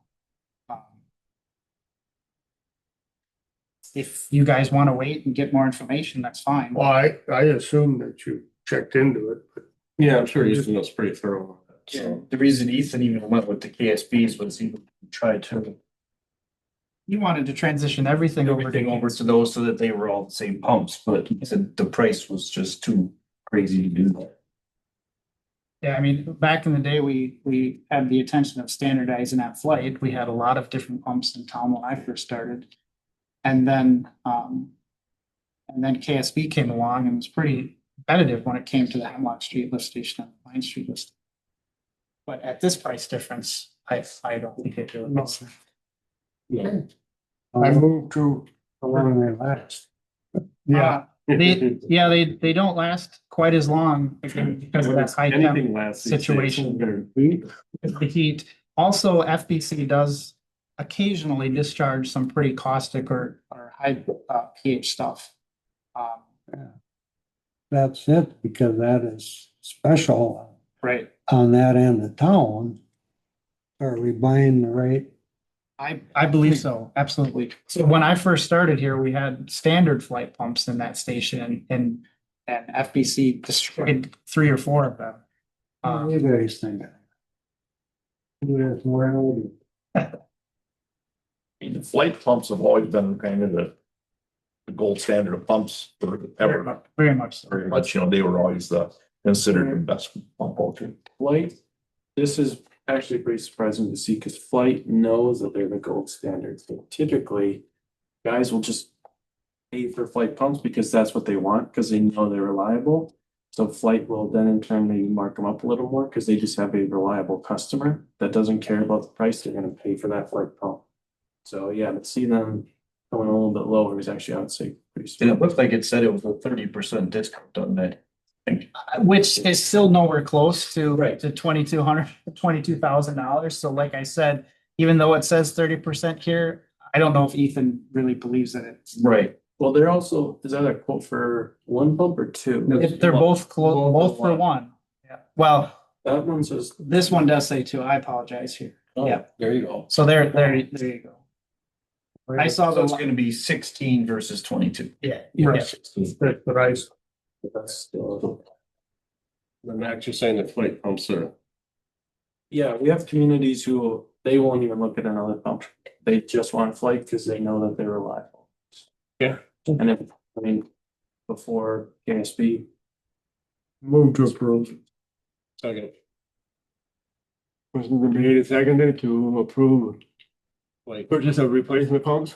If you guys want to wait and get more information, that's fine. Well, I assume that you checked into it, but Yeah, I'm sure he's was pretty thorough on that. So The reason Ethan even went with the KSBs was he tried to You wanted to transition everything over to those so that they were all the same pumps, but he said the price was just too crazy to do that. Yeah, I mean, back in the day, we had the intention of standardizing that flight. We had a lot of different pumps in town when I first started. And then KSB came along and was pretty competitive when it came to the Hemlock Street lift station and Pine Street lift. But at this price difference, I don't think it really makes sense. I move to, How long they last? yeah, They don't last quite as long again, because of that high temp Anything lasts these days. situation with the heat. Also, FBC does occasionally discharge some pretty caustic or high pH stuff. That's it, because that is special Right. on that end of town. Are we buying the right? I believe so, absolutely. So when I first started here, we had standard flight pumps in that station and FBC destroyed 3 or 4 of them. What do you guys think? Who has more idea? I mean, the flight pumps have always been kind of the gold standard of pumps forever. Very much so. Very much, they were always considered the best pump out there. Flight, this is actually pretty surprising to see because Flight knows that they're the gold standard. So typically, guys will just pay for Flight pumps because that's what they want because they know they're reliable. So Flight will then in turn maybe mark them up a little more because they just have a reliable customer that doesn't care about the price. They're going to pay for that Flight pump. So yeah, to see them going a little bit lower is actually, I would say, pretty And smart. it looked like it said it was a 30% discount on that. Which is still nowhere close to Right. to $22,000. So like I said, even though it says 30% here, I don't know if Ethan really believes that it's. Right. Well, they're also, is that a quote for 1 pump or 2? If they're both both for one. Yeah. Well, That one says. this one does say 2. I apologize here. Oh, Yeah. there you go. So there you go. I saw So it's the, gonna be 16 versus 22. yeah. that's the price. That's still. They're not just saying the flight pumps are. Yeah, we have communities who, they won't even look at another pump. They just want Flight because they know that they're reliable. Yeah. And if, I mean, before KSB, Move to approve. Second. Motion been made and seconded to approve Like. purchase of replacement pumps.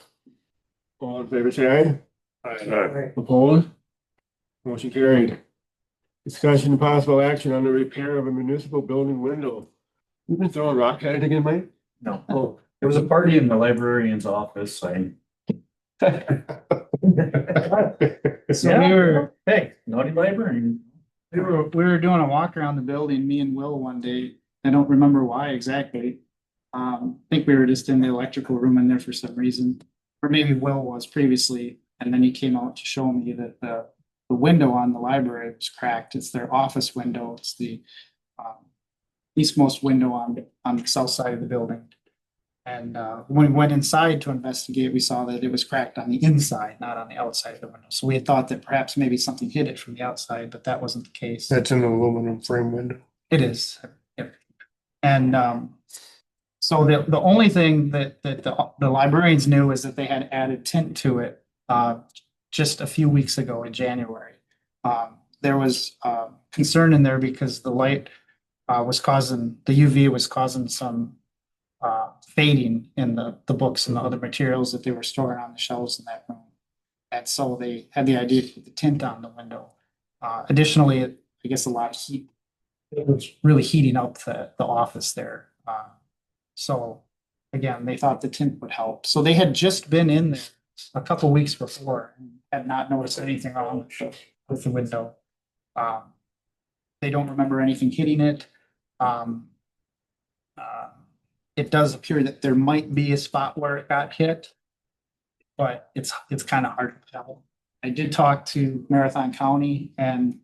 All in favor, say aye. Aye. Opposed? Motion carried. Discussion and possible action on the repair of a municipal building window. You've been throwing rock at it again, Mike? No. Oh, there was a party in the librarian's office. So we were, Hey, naughty librarian. we were doing a walk around the building, me and Will one day. I don't remember why exactly. I think we were just in the electrical room in there for some reason, or maybe Will was previously, and then he came out to show me that the window on the library was cracked. It's their office window. It's the eastmost window on the south side of the building. And when we went inside to investigate, we saw that it was cracked on the inside, not on the outside of the window. So we had thought that perhaps maybe something hit it from the outside, but that wasn't the case. That's an aluminum frame window. It is. Yep. And so the only thing that the librarians knew is that they had added tint to it just a few weeks ago in January. There was concern in there because the light was causing, the UV was causing some fading in the books and the other materials that they were storing on the shelves in that room. And so they had the idea to put the tint on the window. Additionally, I guess a lot of heat, it was really heating up the office there. So again, they thought the tint would help. So they had just been in there a couple weeks before and had not noticed anything wrong with the window. They don't remember anything hitting it. It does appear that there might be a spot where it got hit, but it's kind of hard to tell. I did talk to Marathon County and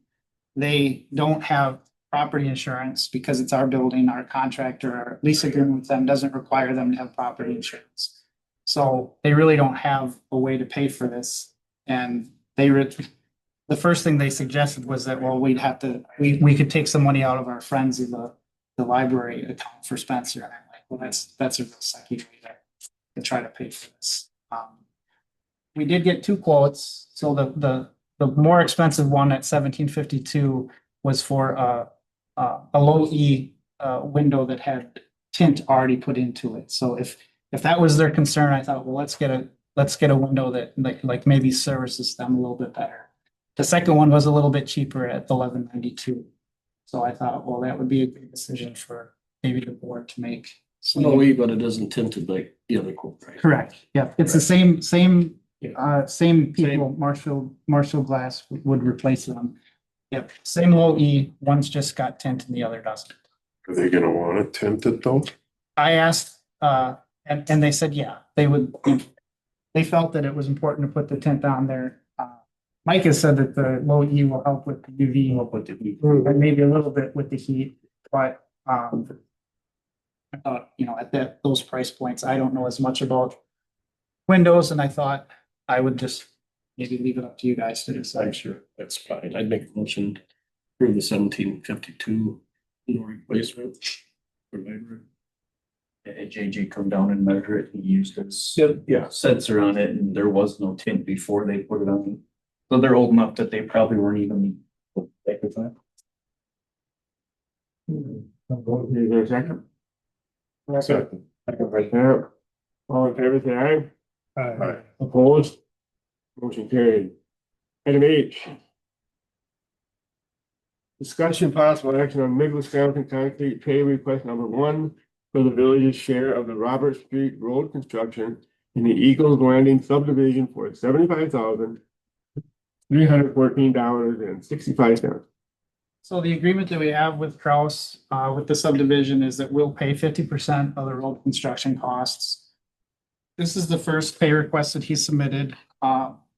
they don't have property insurance because it's our building, our contractor, our lease agreement with them doesn't require them to have property insurance. So they really don't have a way to pay for this. And the first thing they suggested was that, well, we'd have to, we could take some money out of our friends in the library account for Spencer. And I'm like, well, that's a real sucky way to try to pay for this. We did get 2 quotes. So the more expensive one at $1,752 was for a low E, window that had tint already put into it. So if that was their concern, I thought, well, let's get a window that like maybe services them a little bit better. The second one was a little bit cheaper at $11.92. So I thought, well, that would be a good decision for maybe the board to make. So No, but it isn't tinted like the other quote, right? correct. Yeah, it's the same same people, Marshall Glass would replace them. Yep, same low E, one's just got tint and the other doesn't. Are they gonna want it tinted though? I asked, and they said, yeah, they would, they felt that it was important to put the tint on there. Mike has said that the low E will help with the UV, and maybe a little bit with the heat, but, I thought, at those price points, I don't know as much about windows, and I thought I would just maybe leave it up to you guys to decide. Sure, that's fine. I'd make a motion for the 1752 replacement. for library. JJ come down and measure it, he used his Yeah. sensor on it, and there was no tint before they put it on. So they're old enough that they probably weren't even. At the time. Is there a second? Second. Second right there. All in favor, say aye. Aye. Opposed? Motion carried. Item H. Discussion possible action on Wisconsin concrete pay request number 1 for the village's share of the Robert Street Road construction in the Eagles Landing subdivision for $75,314.65. So the agreement that we have with Kraus, with the subdivision is that we'll pay 50% of the road construction costs. This is the first pay request that he submitted.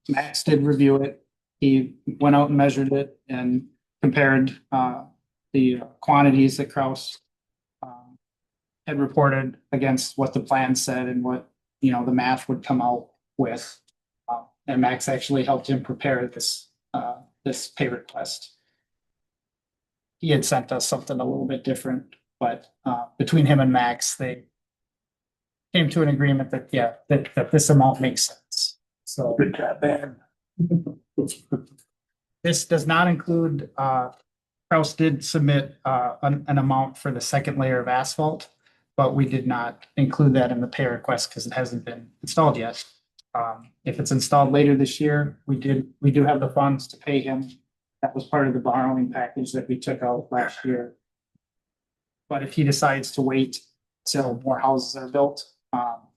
Max did review it. He went out and measured it and compared, the quantities that Kraus, had reported against what the plan said and what, the math would come out with. And Max actually helped him prepare this pay request. He had sent us something a little bit different, but between him and Max, they came to an agreement that, that this amount makes sense. So Good job, man. this does not include, Kraus did submit an amount for the second layer of asphalt, but we did not include that in the pay request because it hasn't been installed yet. If it's installed later this year, we do have the funds to pay him. That was part of the borrowing package that we took out last year. But if he decides to wait till more houses are built,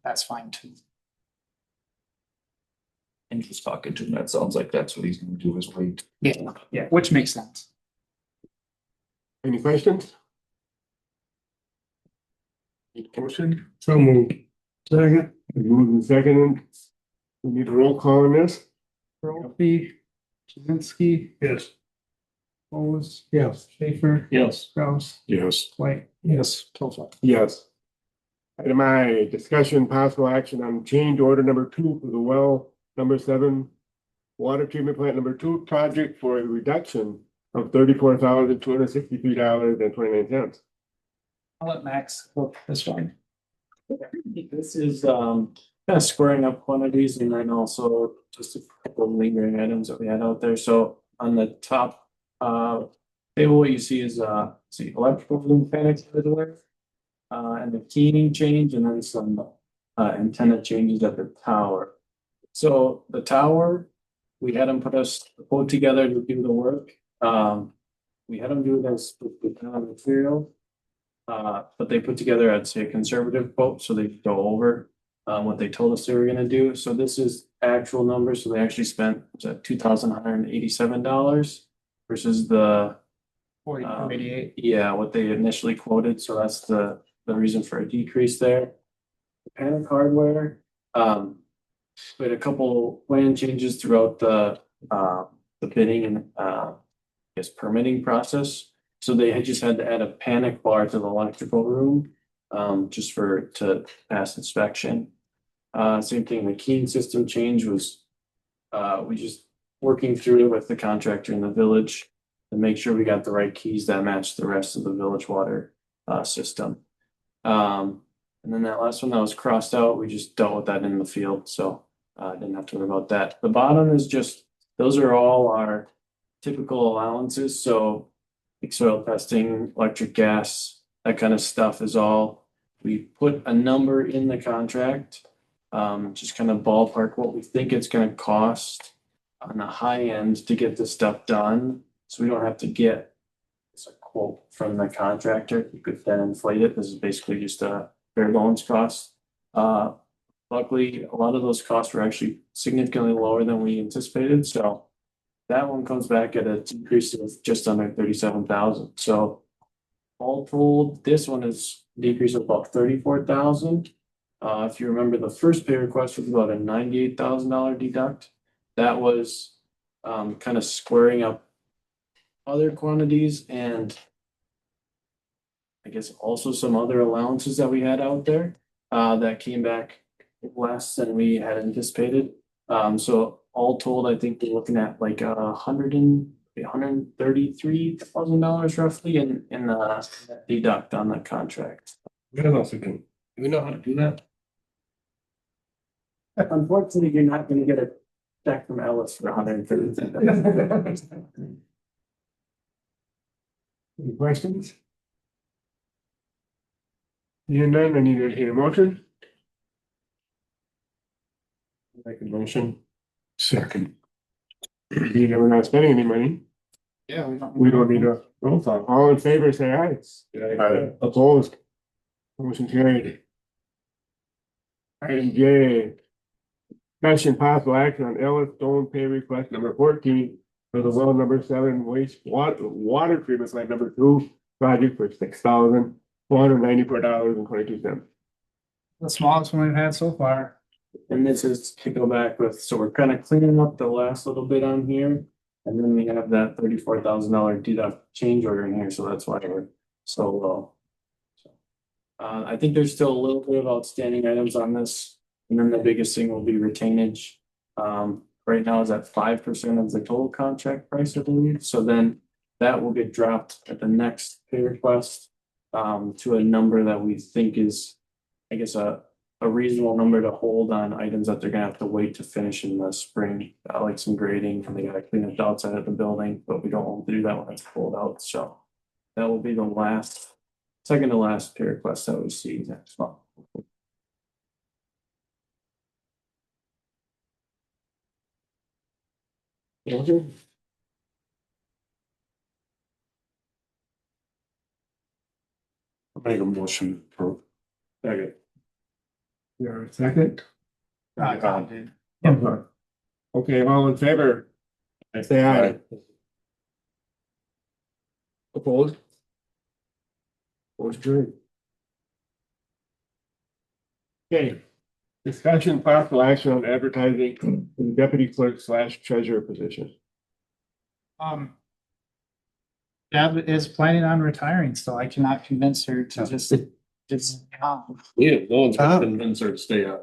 that's fine too. And just talking to him, that sounds like that's what he's gonna do is wait. Yeah, which makes sense. Any questions? Need a motion? So moved. Second. Moved and seconded. We need a roll call on this. Brophy, Jazinski, Yes. Bose, Yes. Schaefer, Yes. Kraus, Yes. White. Yes. Yes. Item I, discussion possible action on change order number 2 for the well number 7 water treatment plant number 2 project for a reduction of $34,263.29. I'll let Max look this one. This is kind of squaring up quantities and then also just a couple of lingering items that we had out there. So on the top table, what you see is electrical room panics everywhere. And the keying change and then some antenna changes at the tower. So the tower, we had them put us a quote together to do the work. We had them do this with the kind of material. But they put together, I'd say, a conservative quote, so they could go over what they told us they were gonna do. So this is actual numbers. So they actually spent $2,187 versus the 4288. yeah, what they initially quoted. So that's the reason for a decrease there. The panic hardware, we had a couple plan changes throughout the bidding and permitting process. So they had just had to add a panic bar to the electrical room, just to pass inspection. Same thing, the keying system change was, we just working through it with the contractor in the village to make sure we got the right keys that match the rest of the village water, system. And then that last one that was crossed out, we just dealt with that in the field, so didn't have to worry about that. The bottom is just, those are all our typical allowances, so like soil testing, electric, gas, that kind of stuff is all. We put a number in the contract, just kind of ballpark what we think it's gonna cost on the high end to get this stuff done, so we don't have to get a quote from the contractor. You could then inflate it. This is basically just a bare bones cost. Luckily, a lot of those costs were actually significantly lower than we anticipated, so that one comes back at a decrease of just under 37,000. So all told, this one is a decrease of about 34,000. If you remember, the first pay request was about a $98,000 deduct. That was kind of squaring up other quantities and I guess also some other allowances that we had out there that came back less than we had anticipated. So all told, I think we're looking at like $133,000 roughly in deduct on the contract. What else we can, do we know how to do that? Unfortunately, you're not gonna get a check from Ellis for $133,000. Any questions? Seeing none, I need to hear a motion. Make a motion. Second. Being that we're not spending any money, Yeah, we don't need a roll call. All in favor, say aye. Aye. Opposed? Motion carried. Item J. Discussion possible action on Ellis Stone pay request number 14 for the well number 7 water treatment plant number 2 project for $6,494.22. The smallest one we've had so far. And this is to go back with, so we're kind of cleaning up the last little bit on here. And then we have that $34,000 deduct change order in here, so that's why we're so low. I think there's still a little bit of outstanding items on this, and then the biggest thing will be retainage. Right now is at 5% of the total contract price, I believe, so then that will get dropped at the next pay request to a number that we think is, I guess, a reasonable number to hold on items that they're gonna have to wait to finish in the spring, like some grading, and they gotta clean up the outside of the building, but we don't want to do that when it's pulled out, so. That will be the second to last pay request that we see next month. Make a motion for. Second. Your second? Tom did. Okay, all in favor? Say aye. Opposed? Motion carried. Okay. Discussion possible action on advertising the deputy clerk / treasurer position. Deb is planning on retiring, so I cannot convince her to just. Yeah, no one's gonna convince her to stay on.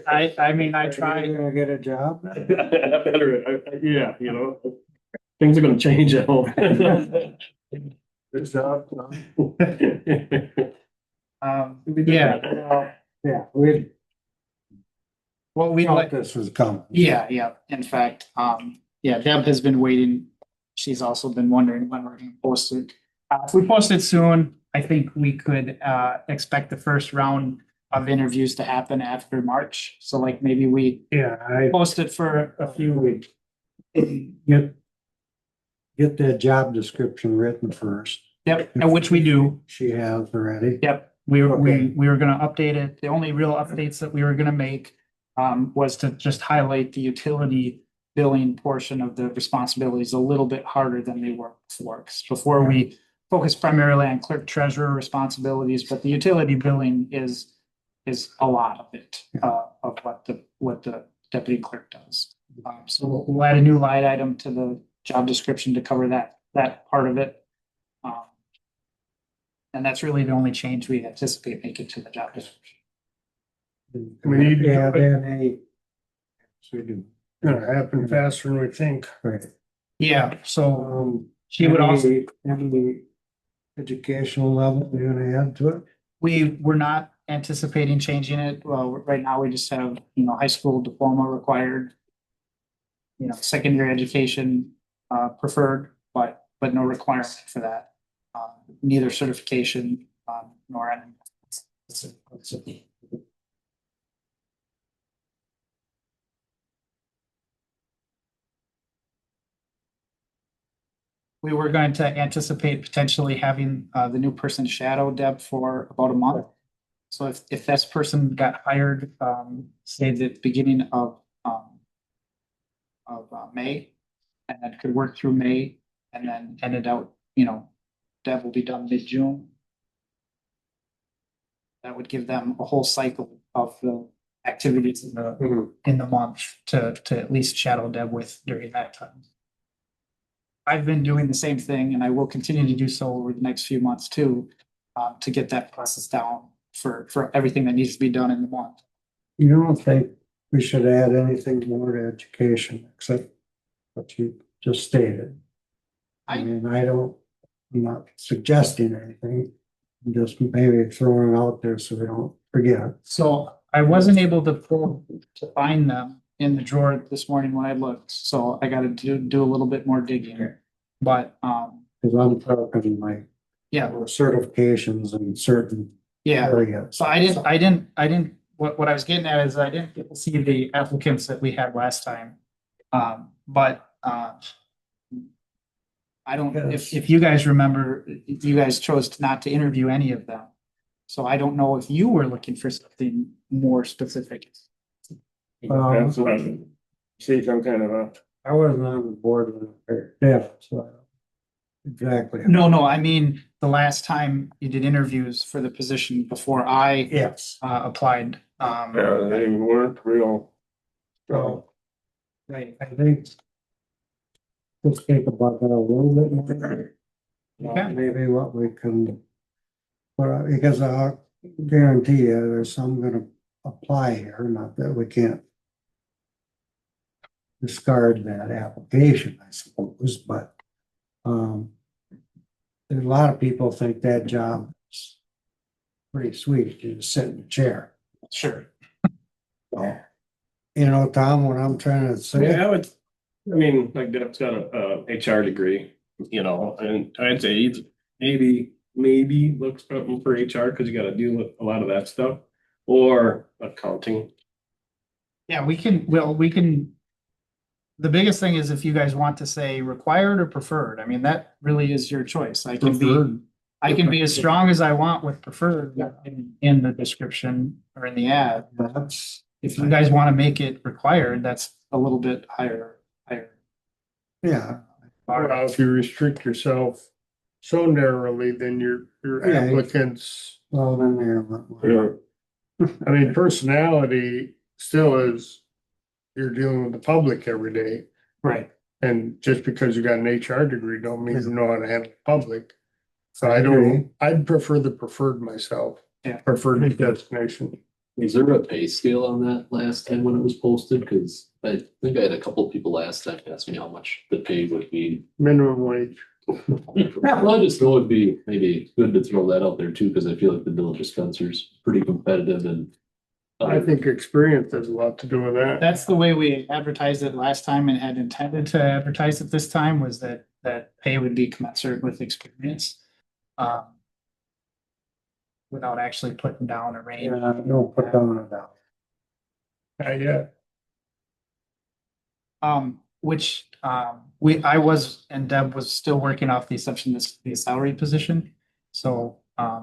I mean, I Are tried. you gonna get a job? Better, yeah, you know, things are gonna change at home. Good job. Yeah, Yeah, we well, we thought like, this was coming. yeah, in fact, yeah, Deb has been waiting. She's also been wondering when we're gonna post it. If we post it soon, I think we could expect the first round of interviews to happen after March. So like maybe we Yeah, I post it for a few weeks. get that job description written first. Yep, and which we do. She has already. Yep, we were Okay. gonna update it. The only real updates that we were gonna make was to just highlight the utility billing portion of the responsibilities a little bit harder than they were before. 'Cause before we focused primarily on clerk treasurer responsibilities, but the utility billing is a lot of it, of what the deputy clerk does. So we'll add a new line item to the job description to cover that part of it. And that's really the only change we anticipate making to the job description. We need to Yeah, do it. then we do. Gonna happen faster than we think. Right. Yeah, so she would also, Any educational level you're gonna add to it? we were not anticipating changing it. Well, right now we just have, high school diploma required. Secondary education preferred, but but no requirement for that. Neither certification, nor any. We were going to anticipate potentially having the new person shadow Deb for about a month. So if this person got hired, say the beginning of May, and then could work through May, and then ended out, Deb will be done mid-June. That would give them a whole cycle of the activities in the month to at least shadow Deb with during that time. I've been doing the same thing, and I will continue to do so over the next few months too, to get that process down for everything that needs to be done in the month. You don't think we should add anything more to education except what you just stated? I'm not suggesting anything. I'm just maybe throwing it out there so we don't forget. So I wasn't able to find them in the drawer this morning when I looked, so I gotta do a little bit more digging. But, Cause I'm talking like certifications in certain areas. So I didn't, what I was getting at is I didn't get to see the applicants that we had last time. I don't, if you guys remember, you guys chose not to interview any of them. So I don't know if you were looking for something more specific. That's what I'm, see some kind of I wasn't on the board when so I don't exactly. No, I mean, the last time you did interviews for the position before I applied. they weren't real. So, Right. I think let's think about that a little bit more. Okay. Maybe what we can, because I guarantee you there's some gonna apply here, not that we can't discard that application, I suppose, but there's a lot of people think that job is pretty sweet. You just sit in the chair. Sure. So, Tom, what I'm trying to say. Yeah, like Deb's got a HR degree, and I'd say he's maybe looks something for HR because you got to deal with a lot of that stuff, or accounting. Yeah, we can. The biggest thing is if you guys want to say required or preferred. I mean, that really is your choice. I can be as strong as I want with preferred in the description or in the ad. If you guys want to make it required, that's a little bit higher. Yeah. Well, if you restrict yourself so narrowly, then your applicants. Well, then I mean, personality still is, you're dealing with the public every day. Right. And just because you got an HR degree don't mean you know how to handle the public. So I'd prefer the preferred myself. Yeah. Preferred destination. Is there a pay scale on that last time when it was posted? Cause I think I had a couple of people last time ask me how much the pay would be. Minimum wage. Well, I just know it'd be maybe good to throw that out there too, because I feel like the Village of Spencer's pretty competitive and. I think experience has a lot to do with that. That's the way we advertised it last time and had intended to advertise it this time, was that pay would be commensurate with experience. Without actually putting down a range. No, put down a dollar. Which I was, and Deb was still working off the assumption this would be a salary position. So I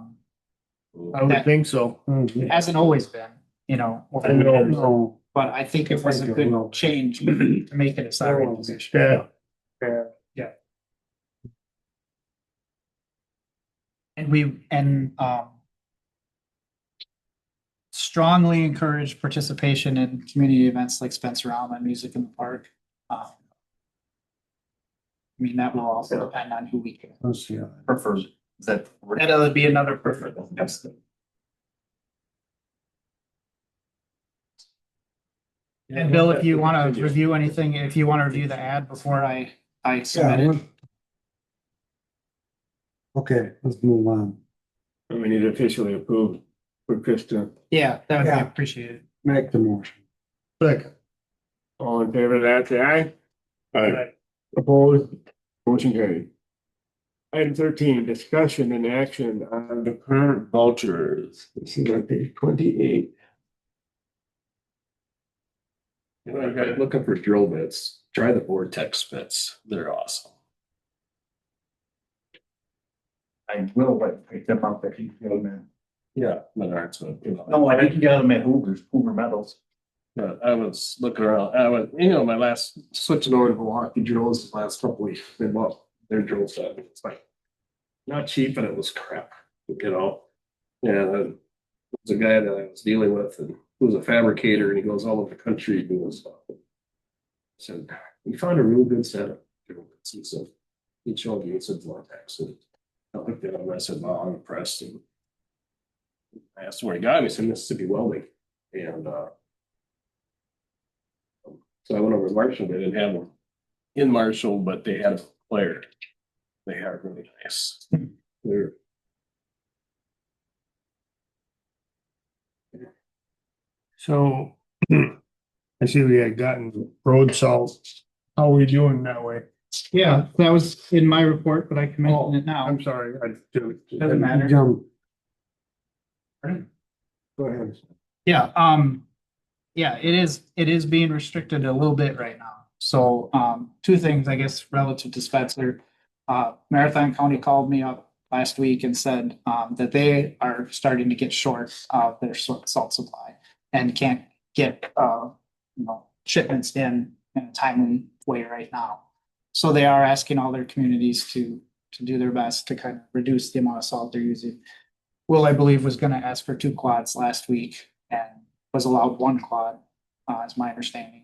would think so. it hasn't always been, over I the know. years. No, But I think it was a good change to make it a salary position. Yeah. And strongly encourage participation in community events like Spencerama and Music in the Park. I mean, that will also depend on who we can let's see. Prefer that. that'll be another preferred. Yes. And Bill, if you want to review anything, if you want to review the ad before I submit it. Okay, let's move on. We need to officially approve for Krista. Yeah, that would be appreciated. Make the motion. Second. All in favor of that, say aye. Aye. Opposed, motion carried. Item 13, discussion and action on the Current vouchers. this is on page 28. You know, you guys looking for drill bits, try the Vortex bits. They're awesome. I will, but pick them up if you feel, man. Yeah, Menards, but you know. No, I think you got them at Hoover Metals. But I was looking around, I went, you know, my last switching over to Milwaukee drills the last couple weeks, they bought their drill set. It's like not cheap and it was crap, you know? And there was a guy that I was dealing with and who was a fabricator and he goes all over the country doing stuff. I said, we found a real good setup. He said, he showed me, he said Vortex. And I looked at him and I said, wow, I'm impressed. And I asked him where he got him, he said Mississippi Welding. And so I went over to Marshall, they didn't have one in Marshall, but they had a player. They are really nice. They're So I see we had gotten road salt. How are we doing that way? Yeah, that was in my report, but I can mention it now. I'm sorry. Doesn't matter. Jump. Go ahead. Yeah, it is being restricted a little bit right now. So, two things, I guess, relative to Spencer. Marathon County called me up last week and said, that they are starting to get short of their salt supply and can't get, shipments in a timely way right now. So they are asking all their communities to do their best to kind of reduce the amount of salt they're using. Will, I believe, was gonna ask for 2 quads last week and was allowed 1 quad, is my understanding.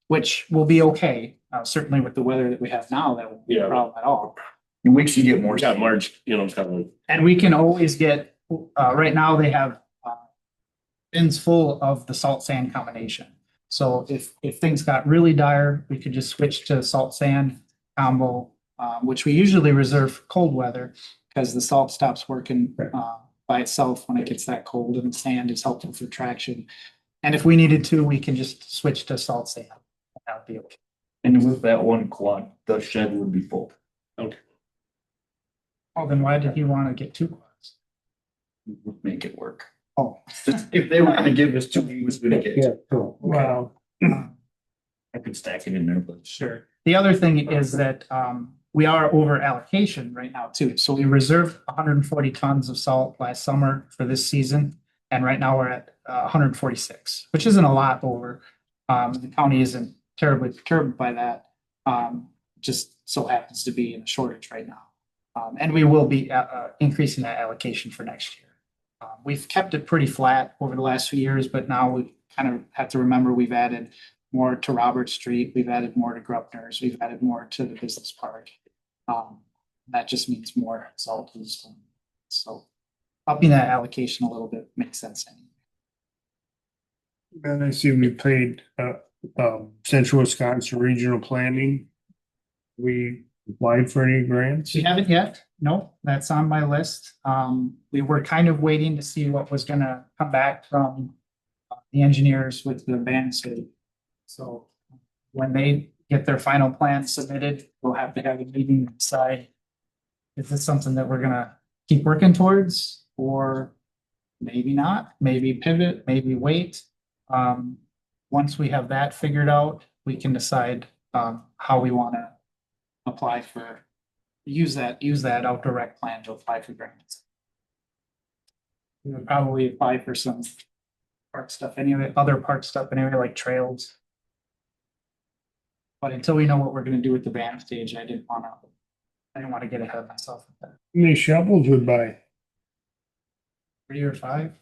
Which will be okay, certainly with the weather that we have now, that won't be a problem at all. In weeks you get more. got March, you know, coming. And we can always get, right now they have, bins full of the salt sand combination. So if things got really dire, we could just switch to salt sand combo, which we usually reserve for cold weather because the salt stops working, by itself when it gets that cold, and the sand is helpful for traction. And if we needed to, we can just switch to salt sand. That would be okay. And with that 1 quad, the shed would be full. Oh, then why did he want to get 2 quads? Would make it work. Oh, If they were gonna give us 2, he was gonna get 2. Yeah, cool. wow. I could stack it in there, but Sure. The other thing is that, we are over allocation right now too. So we reserved 140 tons of salt last summer for this season. And right now we're at 146, which isn't a lot over. The county isn't terribly perturbed by that. Just so happens to be in a shortage right now. And we will be increasing that allocation for next year. We've kept it pretty flat over the last few years, but now we kind of have to remember we've added more to Robert Street, we've added more to Gruppner's, we've added more to the business park. That just means more salt is, so upping that allocation a little bit makes sense. And I see we paid Central Wisconsin Regional Planning. We applied for any grants? We haven't yet. No, that's on my list. We were kind of waiting to see what was gonna come back from the engineers with the band city. So when they get their final plan submitted, we'll have to have a meeting and decide if it's something that we're gonna keep working towards, or maybe not, maybe pivot, maybe wait. Once we have that figured out, we can decide how we wanna apply for, use that outdoor rec plan to apply for grants. We would probably apply for some park stuff anyway, other park stuff anyway, like trails. But until we know what we're gonna do with the band stage, I didn't wanna get ahead of myself with that. How many shovels would buy? 3 or 5?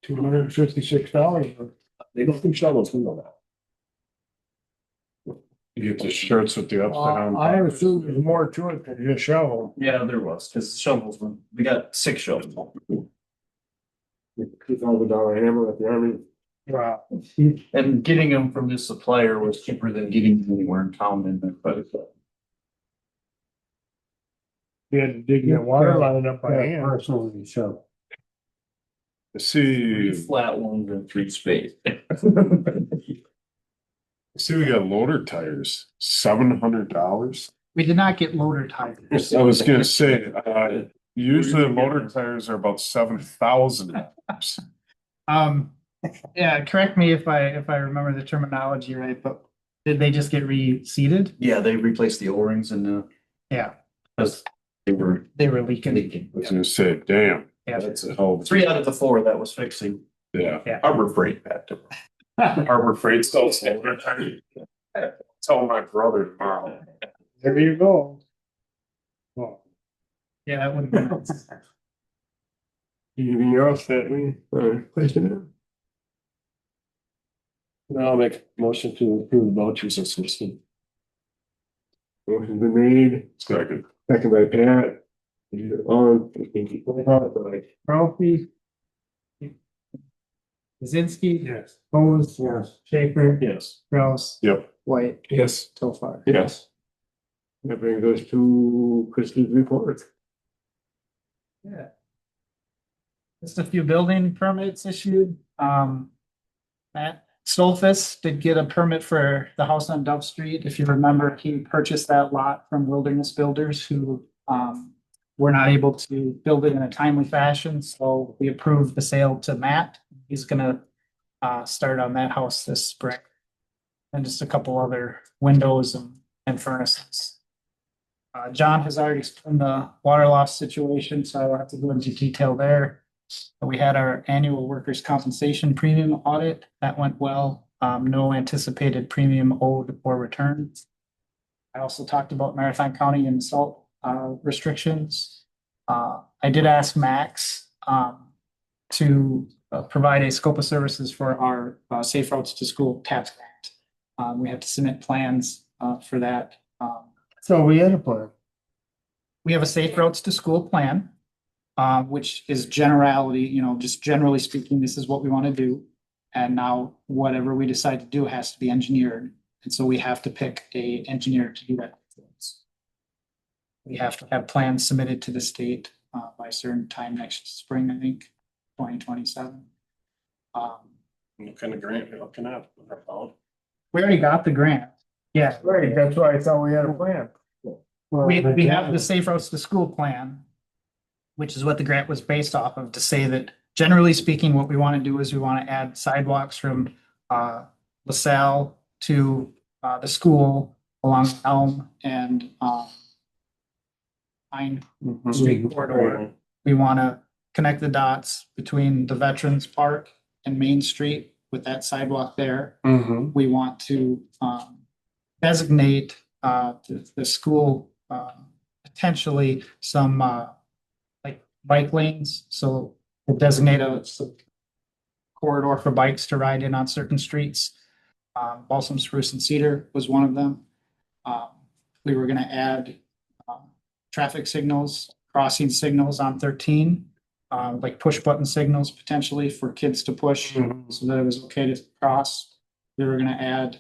$256. They don't think shovels, we know that. You get the shirts with the upside down. I assume there's more to it than just shovel. yeah, there was, because shovels, we got 6 shovels. $2,000 hammer at the army. Wow. And getting them from this supplier was cheaper than getting them anywhere in town and but You had to dig that water line up by hand. Personally, so. three See, flat ones and 3 spades. we got loader tires, $700. We did not get loader tires. I was gonna say, usually motor tires are about 7,000. Yeah, correct me if I remember the terminology right, but did they just get reseated? Yeah, they replaced the O-rings and, Yeah, because they were they were leaking. leaking. I was gonna say, damn, Yeah. that's a hell of a. 3 out of the 4 that was fixing. Yeah. Harbor Freight had to. Harbor Freight sells motor tires. Tell my brother tomorrow. There you go. Well, Yeah, that would be nice. Anything else that we, question? Now I'll make a motion to approve the vouchers as listed. Motion's been made, Second. second by Pat. On. Ralphie. Kaczynski. yes. Bose. Yes. Schaefer. Yes. Kraus. Yep. White. Yes. Tofar. Yes. That brings us to Christie's report. Yeah. Just a few building permits issued. Matt Stolfus did get a permit for the house on Dove Street. If you remember, he purchased that lot from Wilderness Builders who were not able to build it in a timely fashion. So we approved the sale to Matt. He's gonna start on that house this spring. And just a couple other windows and furnaces. John has already explained the water loss situation, so I don't have to go into detail there. We had our annual workers' compensation premium audit. That went well. No anticipated premium owed or returned. I also talked about Marathon County and salt restrictions. I did ask Max to provide a scope of services for our Safe Routes to School TAPS grant. We have to submit plans for that. So we had a plan. We have a Safe Routes to School plan, which is generality, just generally speaking, this is what we want to do. And now whatever we decide to do has to be engineered. And so we have to pick a engineer to do that. We have to have plans submitted to the state by a certain time next spring, I think, 2027. What kind of grant you're looking at? We already got the grant. Yeah, Right, that's why I thought we had a plan. we have the Safe Routes to School plan, which is what the grant was based off of, to say that generally speaking, what we want to do is we want to add sidewalks from LaSalle to the school along Elm and Pine Street corridor. We want to connect the dots between the Veterans Park and Main Street with that sidewalk there. We want to designate the school potentially some like bike lanes. So we'll designate a corridor for bikes to ride in on certain streets. Balsam, Spruce, and Cedar was one of them. We were going to add traffic signals, crossing signals on 13, like push button signals potentially for kids to push so that it was okay to cross. We were going to add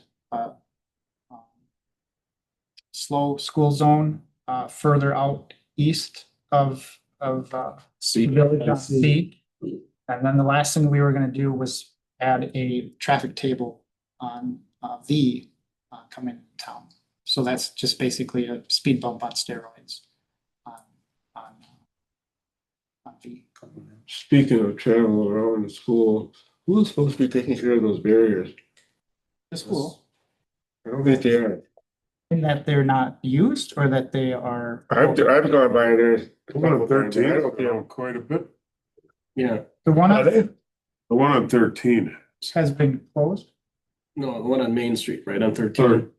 slow school zone further out east of Village on C. And then the last thing we were going to do was add a traffic table on V coming to town. So that's just basically a speed bump on steroids on V. Speaking of travel around the school, who's supposed to be taking care of those barriers? The school, I don't think they are. in that they're not used or that they are. I've gone by there. The one on 13, I don't know quite a bit. Yeah, The one Are they? The one on 13. has been closed. no, the one on Main Street, right on 13.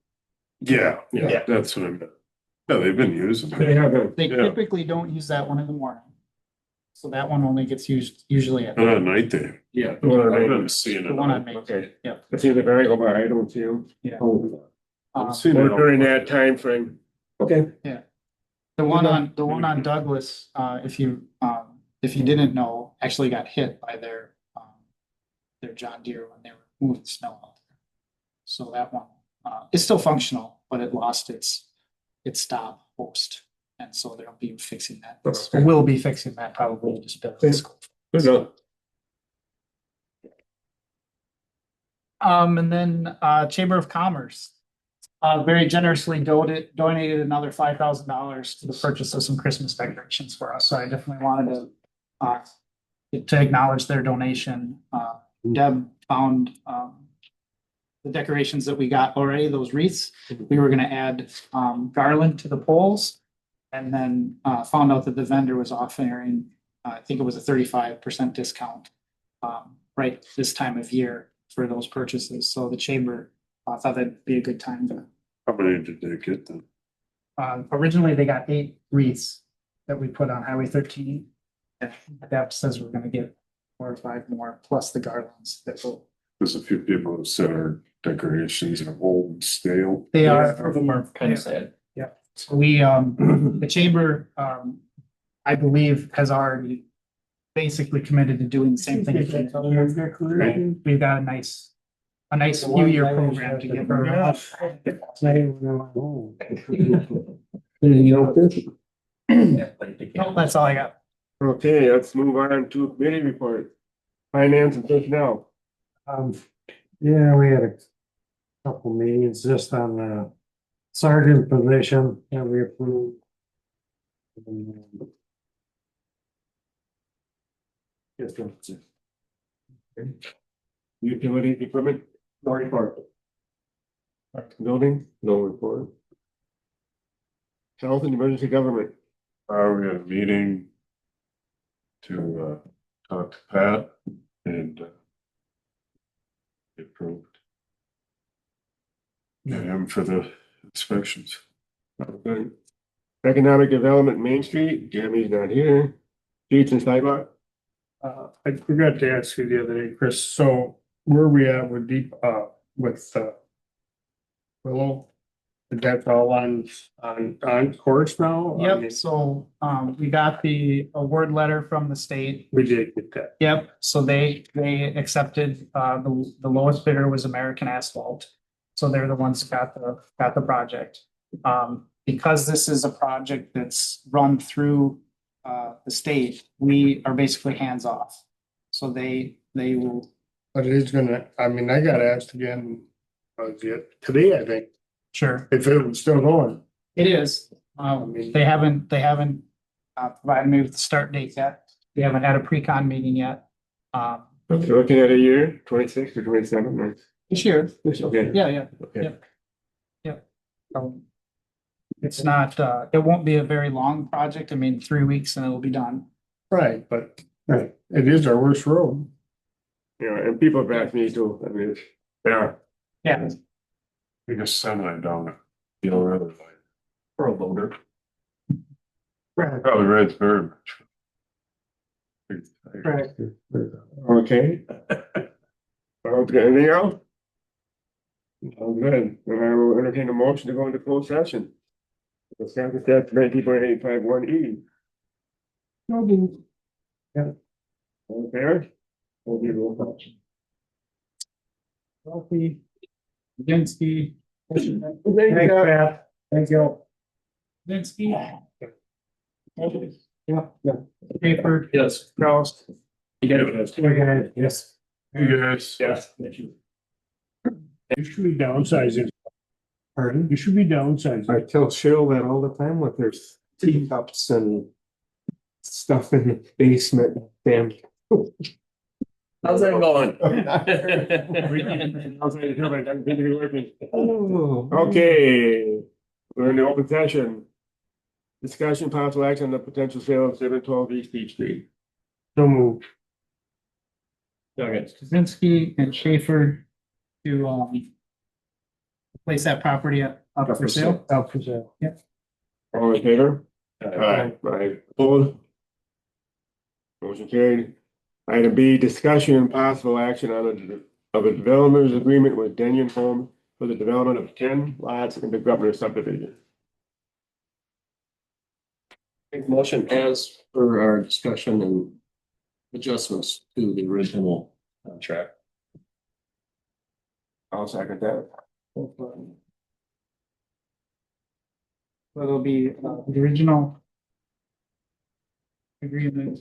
Yeah, Yeah. that's what I meant. Yeah, they've been using They it. haven't. They Yeah. typically don't use that one in the morning. So that one only gets used usually at Not at night there. Yeah. I've been seeing the it. one on Main. Okay. Yeah. It seems like when I go by, I don't see them. Yeah. I've seen Or it during that time frame. Okay. The one on Douglas, if you didn't know, actually got hit by their John Deere when they were moving snow out there. So that one is still functional, but it lost its stop post. And so they'll be fixing that. Okay. We'll be fixing that probably just build Okay. the school. Good enough. And then Chamber of Commerce. very generously donated another $5,000 to the purchase of some Christmas decorations for us. So I definitely wanted to acknowledge their donation. Deb found, the decorations that we got already, those wreaths. We were gonna add, garland to the poles. And then, found out that the vendor was offering, I think it was a 35% discount. Right this time of year for those purchases. So the chamber, thought that'd be a good time to. How many did they get then? Originally, they got 8 wreaths that we put on Highway 13. And Deb says we're gonna get 4 or 5 more, plus the garlands that will. There's a few people who said our decorations are old and stale. They are. Some of them are kind of sad. So we, the chamber, I believe, has already basically committed to doing the same thing. Right. We've got a nice New Year program to give her. Nope, that's all I got. Okay, let's move on to committee report. Finance and personnel. Yeah, we had a couple meetings just on the sergeant position that we approved. Utility equipment, no report. Building, no report. Health and emergency government. We had a meeting to talk to Pat and approved him for the inspections. Okay. Economic development, Main Street, Jeremy's not here. Streets and sidewalk. I forgot to ask you the other day, Chris, so where are we at with Willow? Is that all on course now? I mean, Yep, so, we got the award letter from the state. we did get that. Yep, so they accepted, the lowest bidder was American Asphalt. So they're the ones that got the project. Because this is a project that's run through, the state, we are basically hands off. So they will, But it is gonna, I mean, I got asked again, today, I think, sure, if it was still going. it is. They haven't, provided me with the start date yet. We haven't had a pre-con meeting yet. So you're looking at a year, 26 or 27 or? This year, Okay. yeah. Okay. It's not, it won't be a very long project. I mean, 3 weeks and it'll be done. Right, but it is our worst road. Yeah, and people have asked me too, I mean, Yeah, Yeah, we just sent it down to feel rather like. For a loader. Probably read very much. okay. Okay, anything else? Oh, good, then I will entertain a motion to go into closed session. The statute 19.851E. Yeah. All in favor? We'll be roll call. Ralphie, Vinsky, Thank you, Pat. Thank you. Vinsky, Yeah. Paper, Yes. Kraus. Yes. You guys. Yes. You should be downsizing. Pardon? You should be downsizing. I tell Cheryl that all the time with their teacups and stuff in the basement, damn. How's that going? Okay, we're in the open session. Discussion possible action on the potential sale of 712 East Beach Street. So move. Kaczynski and Schaefer to, place that property up for sale. Out for sale. All in favor? Aye. Opposed? Motion carried. Item B, discussion and possible action on a developer's agreement with Denyon Home for the development of 10 lots in the governor subdivision. Make motion as per our discussion and adjustments to the original contract. I'll second that. So it'll be, the original agreement.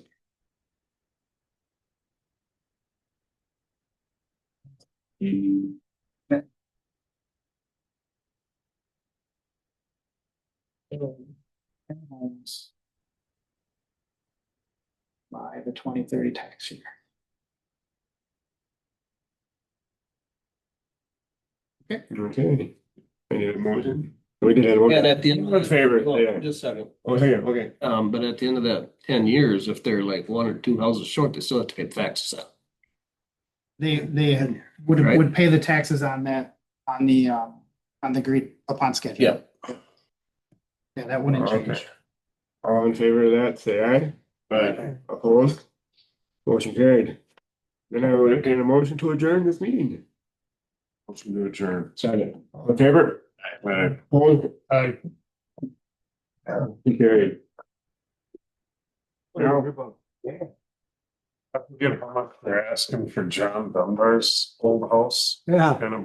Homes by the 2030 tax year. Okay. Any other motion? We did have one. And at the end. One favorite, yeah. Just a second. Oh, yeah, okay. But at the end of that 10 years, if they're like one or two houses short, they still have to pay taxes out. They Right. would pay the taxes on that, on the agreed upon schedule. Yeah. Yeah, that wouldn't Okay. change. All in favor of that, say aye. Aye. Opposed? Motion carried. Then I will entertain a motion to adjourn this meeting. Motion to adjourn. Second. All in favor? Aye. Opposed? I Motion carried. Now, I forget how much they're asking for John Dunbar's old house. Yeah. Kind of